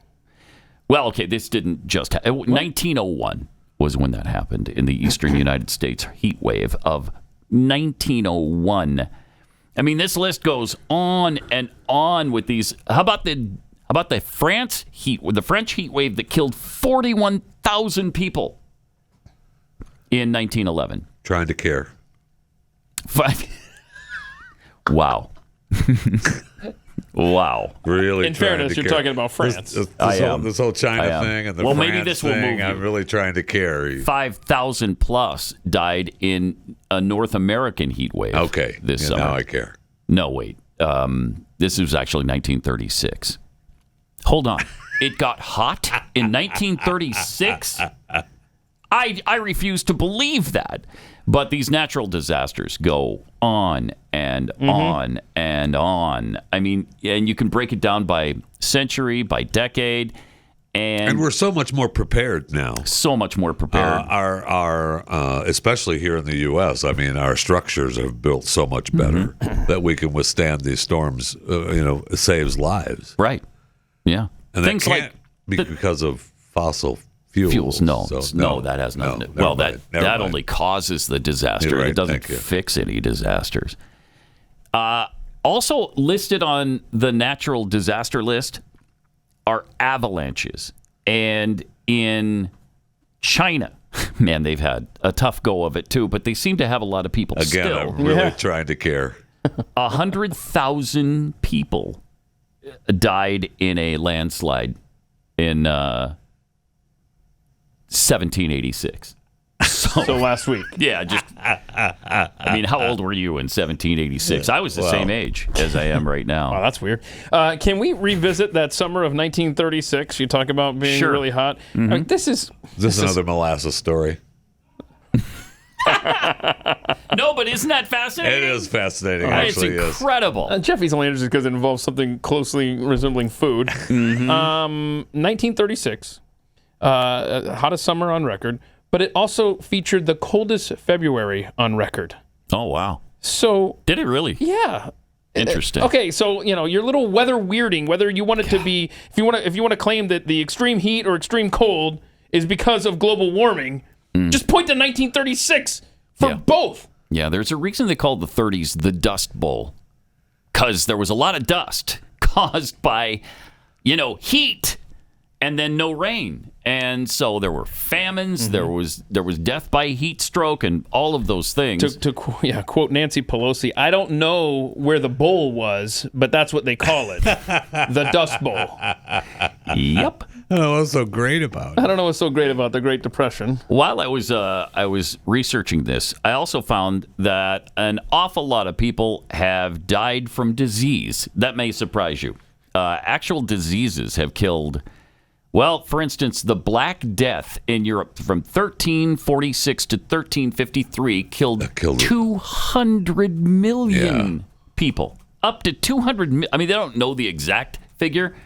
Well, okay, this didn't just happen. 1901 was when that happened in the eastern United States, heat wave of 1901. I mean, this list goes on and on with these. How about the French heat wave that killed 41,000 people in 1911? Trying to care. Wow. Wow. Really. In fairness, you're talking about France. This whole China thing and the France maybe this will thing, move I'm really trying to care. 5,000 plus died in a North American heat wave. Okay. This summer. Now I care. No, wait. This was actually 1936. Hold on. It got hot in 1936? I refuse to believe that. But these natural disasters go on and on and on. I mean, and you can break it down by century, by decade. And we're so much more prepared now. So much more prepared. Especially here in the U.S., I mean, our structures have built so much better that we can withstand these storms. It saves lives. Right. Yeah. And things that can't be because of fossil fuels. No, that has nothing. That only causes the disaster. Right, it doesn't fix any disasters. Also listed on the natural disaster list are avalanches. And in China, man, they've had a tough go of it too, but they seem to have a lot of people still. I'm really trying to care. 100,000 people died in a landslide in 1786. So last week. Yeah, I mean, how old were you in 1786? I was the same age as I am right now. Wow, that's weird. Can we revisit that summer of 1936? You talk about being really hot. Mm-hmm. I mean, this is another molasses story. No, but isn't that fascinating? It is fascinating. It's incredible. Jeffy's only interested because it involves something closely resembling food. 1936, hottest summer on record, but it also featured the coldest February on record. Oh, wow. So did it really? Yeah. Interesting. Okay, so your little weather weirding, whether you want it to be, if you want to claim that the extreme heat or extreme cold is because of global warming, just point to 1936 for both. Yeah, there's a reason they called the 30s the Dust Bowl, because there was a lot of dust caused by, heat and then no rain. And so there were famines, there was death by heat stroke, and all of those things. To quote Nancy Pelosi, I don't know where the bowl was, but that's what they call it, the Dust Bowl. Yep. I don't know what's so great about it. I don't know what's so great about the Great Depression. While I was researching this, I also found that an awful lot of people have died from disease. That may surprise you. Actual diseases have killed. Well, for instance, the Black Death in Europe from 1346 to 1353 killed 200 million people. Up to 200. I mean, they don't know the exact figure,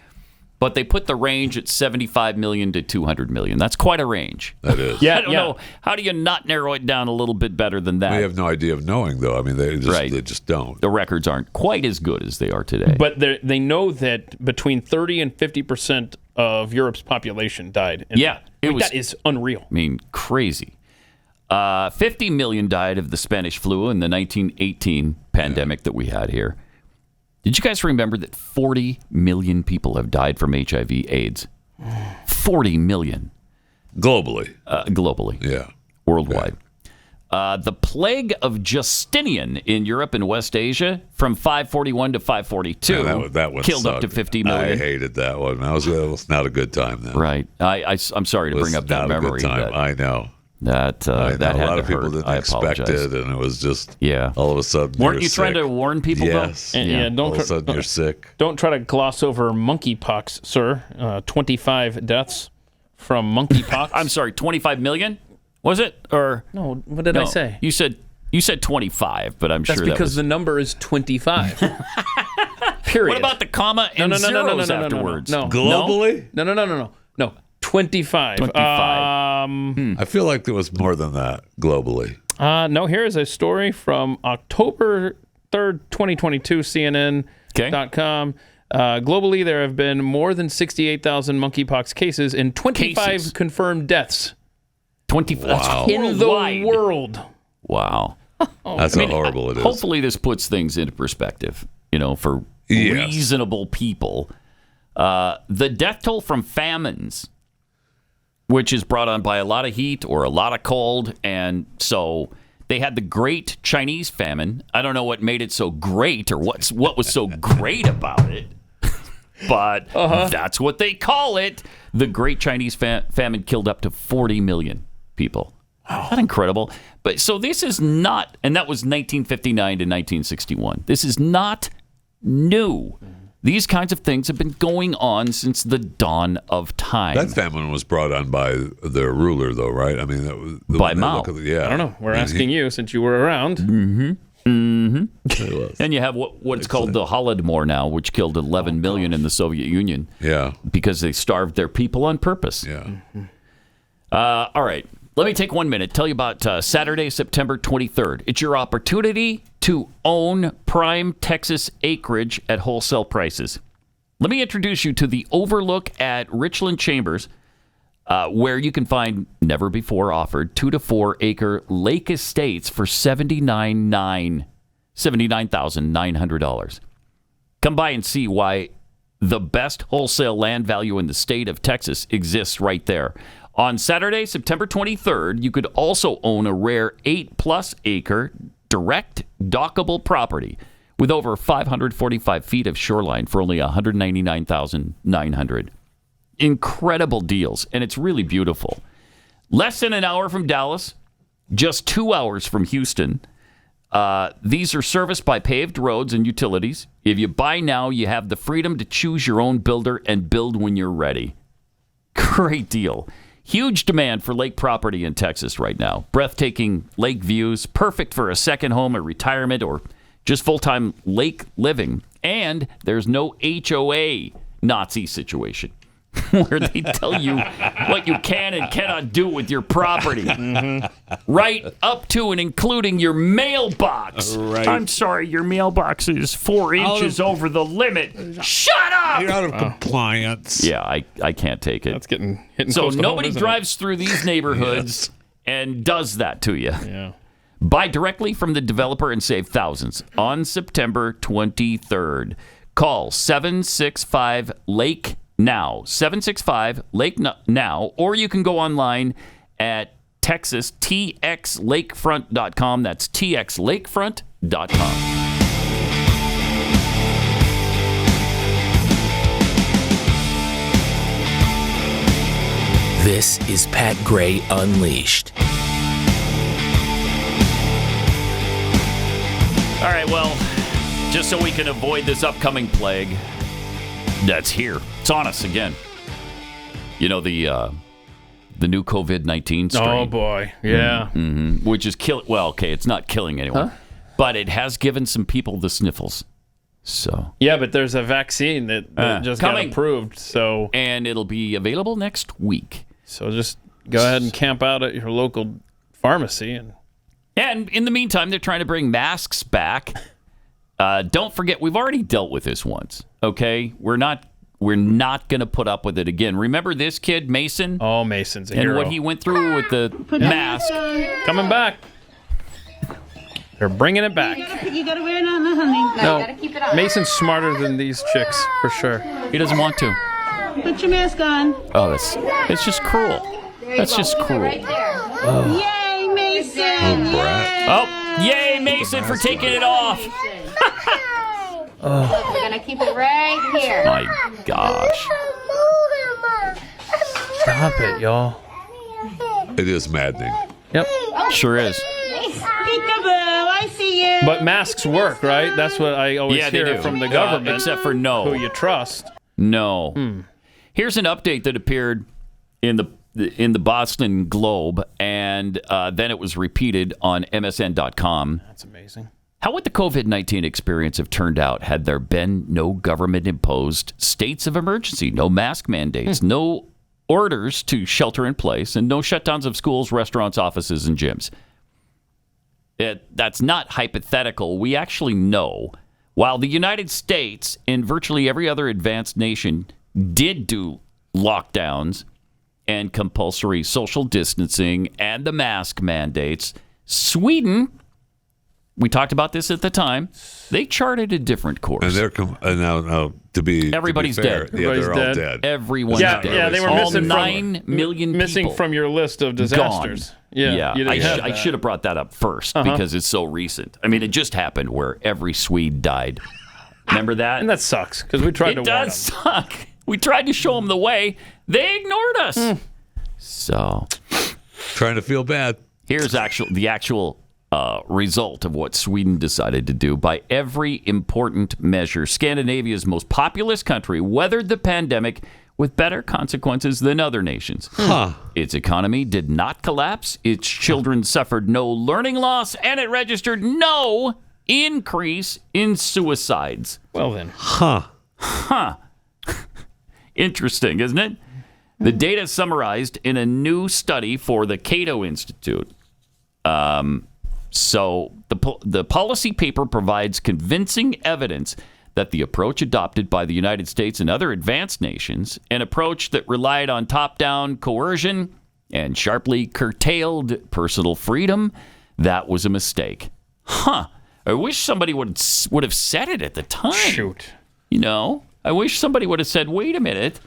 but they put the range at 75 million to 200 million. That's quite a range. That is. I don't know. How do you not narrow it down a little bit better than that? We have no idea of knowing, though. I mean, they just don't. The records aren't quite as good as they are today. But they know that between 30 and 50% of Europe's population died. That is unreal. I mean, crazy. 50 million died of the Spanish flu in the 1918 pandemic that we had here. Did you guys remember that 40 million people have died from HIV/AIDS? 40 million. Globally. Globally. Yeah. Worldwide. The plague of Justinian in Europe and West Asia from 541 to 542 that one killed sucked. up to 50 million. I hated that one. That was not a good time then. Right. I'm sorry to bring up that memory. Good time. I know. That I that know. had a lot of to people hurt. didn't I expect apologize. it, and it was just Yeah. all of a sudden. Weren't you sick. trying to warn people? Yes. Though? And all of a sudden you're sick. Don't try to gloss over monkeypox, sir. 25 deaths from monkeypox. I'm sorry, 25 million? Was it? Or no? What did I say? You said 25, but I'm That's sure because that was... the number is 25. Period. What about the comma and zeros afterwards? No. Globally? No. 25. 25. I feel like there was more than that globally. No, here is a story from October 3rd, 2022, CNN.com. Globally, there have been more than 68,000 monkeypox cases and 25 confirmed deaths. 25 Wow. In the world. Wow. That's how horrible it is. Hopefully this puts things into perspective, for reasonable people. The death toll from famines, which is brought on by a lot of heat or a lot of cold, and so they had the Great Chinese Famine. I don't know what made it so great or what was so great about it, but that's what they call it. The Great Chinese Famine killed up to 40 million people. Isn't that incredible? But so this is not, and that was 1959 to 1961. This is not new. These kinds of things have been going on since the dawn of time. That famine was brought on by their ruler, though, right? I mean, that was by Mao. I don't know. We're asking you since you were around. And you have what's called the Holodomor now, which killed 11 million in the Soviet Union. Yeah. Because they starved their people on purpose. Yeah. All right. Let me take 1 minute. Tell you about Saturday, September 23rd. It's your opportunity to own prime Texas acreage at wholesale prices. Let me introduce you to the Overlook at Richland Chambers. where you can find never before offered 2 to 4 acre lake estates for $79,900. Come by and see why the best wholesale land value in the state of Texas exists right there. On Saturday, September 23rd, you could also own a rare 8+ acre direct dockable property with over 545 feet of shoreline for only $199,900. Incredible deals, and it's really beautiful. Less than an hour from Dallas, just 2 hours from Houston. These are serviced by paved roads and utilities. If you buy now, you have the freedom to choose your own builder and build when you're ready. Great deal. Huge demand for lake property in Texas right now. Breathtaking lake views, perfect for a second home, a retirement, or just full-time lake living. And there's no HOA Nazi situation where they tell you what you can and cannot do with your property. Right up to and including your mailbox. Right. I'm sorry, your mailbox is 4 inches over the limit. Shut up! You're out of compliance. Yeah, I can't take it. That's hitting so close to nobody home, drives through these neighborhoods and does that to you. Yeah. Buy directly from the developer and save thousands on September 23rd. Call 765-LAKE now, 765-LAKE now, or you can go online at TexasTXLakefront.com. That's TXLakefront.com. This is Pat Gray Unleashed. All right, well, just so we can avoid this upcoming plague that's here. It's on us again. You know, the new COVID-19 strain. Oh, boy. Yeah. Mm-hmm. Which is well, okay, it's not killing anyone. But it has given some people the sniffles. So yeah, but there's a vaccine that just got approved. So and it'll be available next week. So just go ahead and camp out at your local pharmacy. And in the meantime, they're trying to bring masks back. Don't forget, we've already dealt with this once. Okay, we're not going to put up with it again. Remember this kid, Mason? Oh, Mason's a and hero. What he went through with the mask. Coming back. They're bringing it back. You gotta wear it on, honey. No, you gotta keep it on. Mason's smarter than these chicks, for sure. He doesn't want to. Put your mask on. Oh, it's just cruel. That's just cruel. Right there. Yay, Mason! Oh, yay, Mason, for taking it off. Look, we're gonna keep it right here. My gosh. Stop it, y'all. It is maddening. Yep, sure is. Peekaboo, I see you. But masks work, right? That's what I always hear from the government. Except for no. Who you trust. No. Here's an update that appeared in the Boston Globe, and then it was repeated on MSN.com. That's amazing. How would the COVID-19 experience have turned out had there been no government-imposed states of emergency, no mask mandates, no orders to shelter in place, and no shutdowns of schools, restaurants, offices, and gyms? That's not hypothetical. We actually know. While the United States and virtually every other advanced nation did do lockdowns and compulsory social distancing and the mask mandates, Sweden, we talked about this at the time, they charted a different course. And they're now to be everybody's fair, dead. Yeah, they're all dead. Everyone's dead. Yeah, they were all missing 9 million missing people from your list of disasters. Gone. Yeah. I should have brought that up first because it's so recent. I mean, it just happened where every Swede died. Remember that? And that sucks because we tried to warn them. It does suck. We tried to show them the way. They ignored us. So, trying to feel bad. Here's the actual result of what Sweden decided to do. By every important measure, Scandinavia's most populous country weathered the pandemic with better consequences than other nations. Its economy did not collapse, its children suffered no learning loss, and it registered no increase in suicides. Well then. Interesting, isn't it? The data summarized in a new study for the Cato Institute. So the policy paper provides convincing evidence that the approach adopted by the United States and other advanced nations, an approach that relied on top-down coercion and sharply curtailed personal freedom, that was a mistake. Huh. I wish somebody would have said it at the time. Shoot. You know, I wish somebody would have said, wait a minute.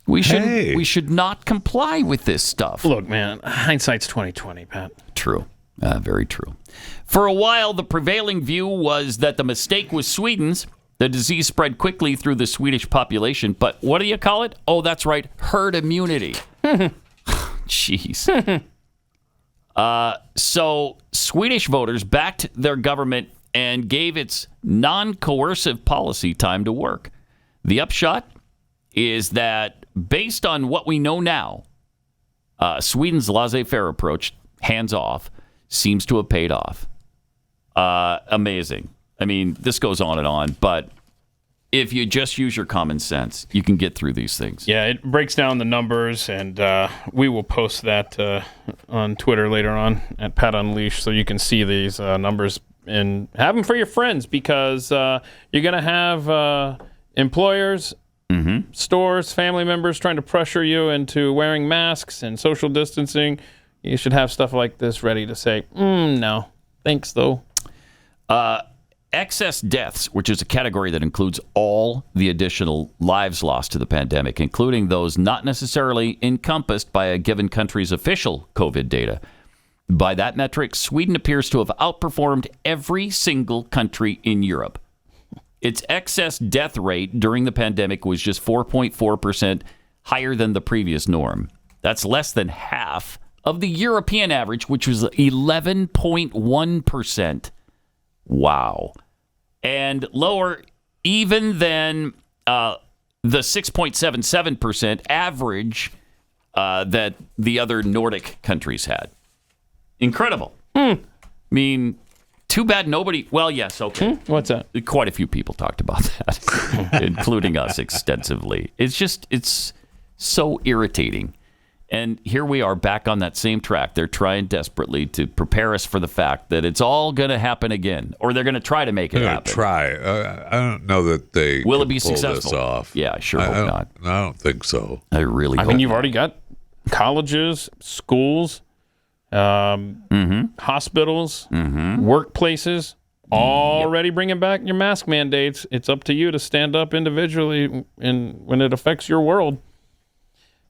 We should not comply with this stuff. Look, man, hindsight's 20/20, Pat. True. Very true. For a while, the prevailing view was that the mistake was Sweden's. The disease spread quickly through the Swedish population, but what do you call it? Oh, that's right, herd immunity. Jeez. So Swedish voters backed their government and gave its non-coercive policy time to work. The upshot is that based on what we know now, Sweden's laissez-faire approach, hands off, seems to have paid off. Amazing. I mean, this goes on, but if you just use your common sense, you can get through these things. Yeah, it breaks down the numbers, and we will post that on Twitter later on at Pat Unleashed, so you can see these numbers and have them for your friends, because you're going to have employers, stores, family members trying to pressure you into wearing masks and social distancing. You should have stuff like this ready to say, no, thanks, though. Excess deaths, which is a category that includes all the additional lives lost to the pandemic, including those not necessarily encompassed by a given country's official COVID data. By that metric, Sweden appears to have outperformed every single country in Europe. Its excess death rate during the pandemic was just 4.4% higher than the previous norm. That's less than half of the European average, which was 11.1%. Wow. And lower even than the 6.77% average that the other Nordic countries had. Incredible. I mean, too bad nobody... Well, yes, okay. What's that? Quite a few people talked about that, including us extensively. It's so irritating. And here we are back on that same track. They're trying desperately to prepare us for the fact that it's all going to happen again, or they're going to try to make it happen. Try. I don't know that they will it be pull successful. This off. Yeah, I sure hope not. I don't think so. I really. I mean, you've already got colleges, schools, hospitals, workplaces already bringing back your mask mandates. It's up to you to stand up individually, and when it affects your world.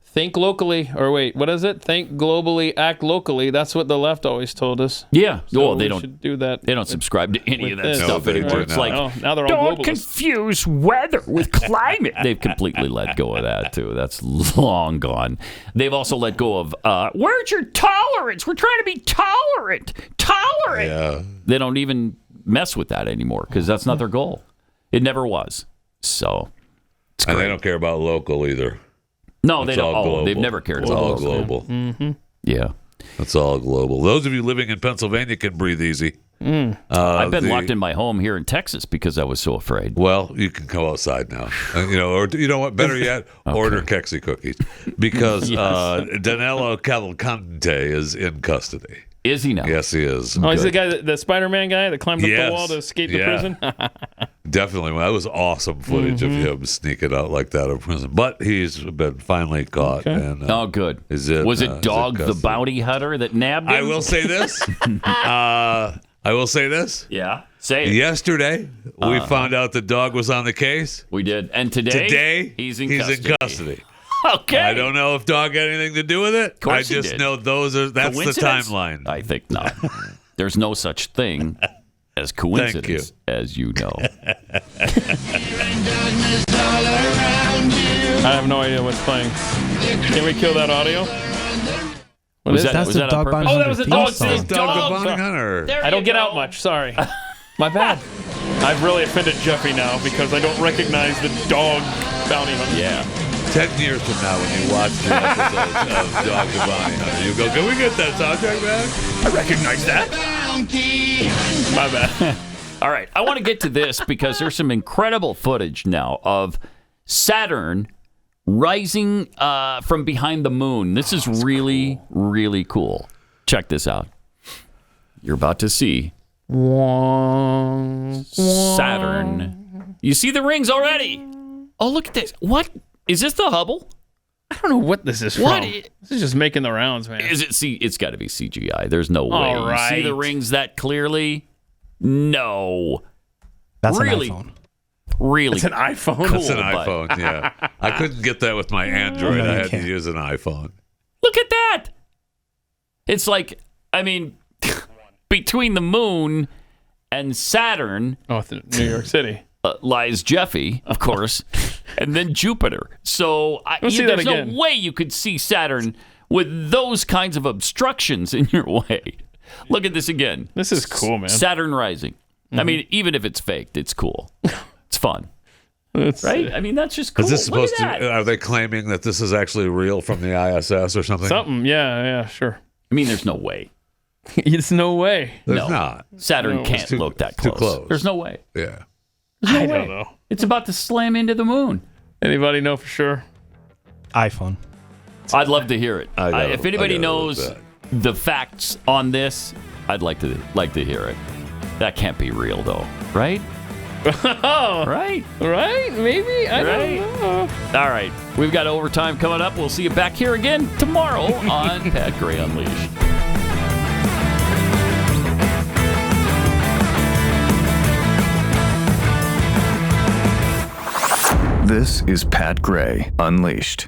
Think locally, or wait, what is it? Think globally, act locally. That's what the left always told us. Yeah, so well, they don't do that. They don't subscribe to any of that this. stuff anymore. It's like, now they're all don't globalists. confuse weather with climate. They've completely let go of that too. That's long gone. They've also let go of where's your tolerance? We're trying to be tolerant. Yeah. They don't even mess with that anymore because that's not their goal. It never was. So, it's and great. they don't care about local either. No, they don't. Oh, they've never cared about all local. global. Yeah. That's all global. Those of you living in Pennsylvania can breathe easy. I've been locked in my home here in Texas because I was so afraid. Well, you can go outside now. Or you know what? Better yet, order Kexi cookies because Danilo Cavalcante is in custody. Is he now? Yes, he is. Oh, he's the guy, the Spider-Man guy that climbed up the wall to escape the prison? Definitely. That was awesome footage of him sneaking out like that of prison. But he's been finally caught. Okay. And, good. Was it Dog the bounty hunter that nabbed him? I will say this. Yeah. Say it. Yesterday, we found out the dog was on the case. We did. And today he's in custody. Okay. I don't know if dog had anything to do with it. Of course I just know that's the timeline. I think not. There's no such thing as coincidence, as you know. I have no idea what's playing. Can we kill that audio? Was that Dog Bounty Oh, that was a dog. Dog the Bounty Hunter. I don't get out much. Sorry. My bad. I've really offended Jeffy now because I don't recognize the Dog Bounty Hunter. Yeah. 10 years from now, when you watch the episodes of Dog the Bounty Hunter, you go, can we get that soundtrack back? I recognize that. My bad. All right. I want to get to this because there's some incredible footage now of Saturn rising from behind the moon. This is really, really cool. Check this out. You're about to see Saturn You see the rings already. Oh, look at this. What? Is this the Hubble? I don't know what this is What? from. This is just making the rounds, man. Is it? See, it's got to be CGI. There's no way. All right. You see the rings that clearly? No. That's really, an iPhone. Really? It's an iPhone? Cool, That's an iPhone, yeah. I couldn't get that with my Android. No, you I had can't. to use an iPhone. Look at that. It's like, I mean, between the moon and Saturn. Oh, New York City. Lies Jeffy, of course, and then Jupiter. So there's no way you could see Saturn with those kinds of obstructions in your way. Look at this again. This is cool, man. Saturn rising. Mm-hmm. I mean, even if it's faked, it's cool. It's fun. Right? I mean, that's just cool. Is this Look supposed at to? that. Are they claiming that this is actually real from the ISS or something? Something, yeah, sure. I mean, there's no way. It's no way. There's not. Saturn can't look that close. Too close. There's no way. Yeah. I don't know. It's about to slam into the moon. Anybody know for sure? iPhone. I'd love to hear it. If anybody I gotta knows look the facts on this, I'd like to hear it. That can't be real, though, right? Right? Maybe? I don't know. All right. We've got overtime coming up. We'll see you back here again tomorrow on Pat Gray Unleashed. This is Pat Gray Unleashed.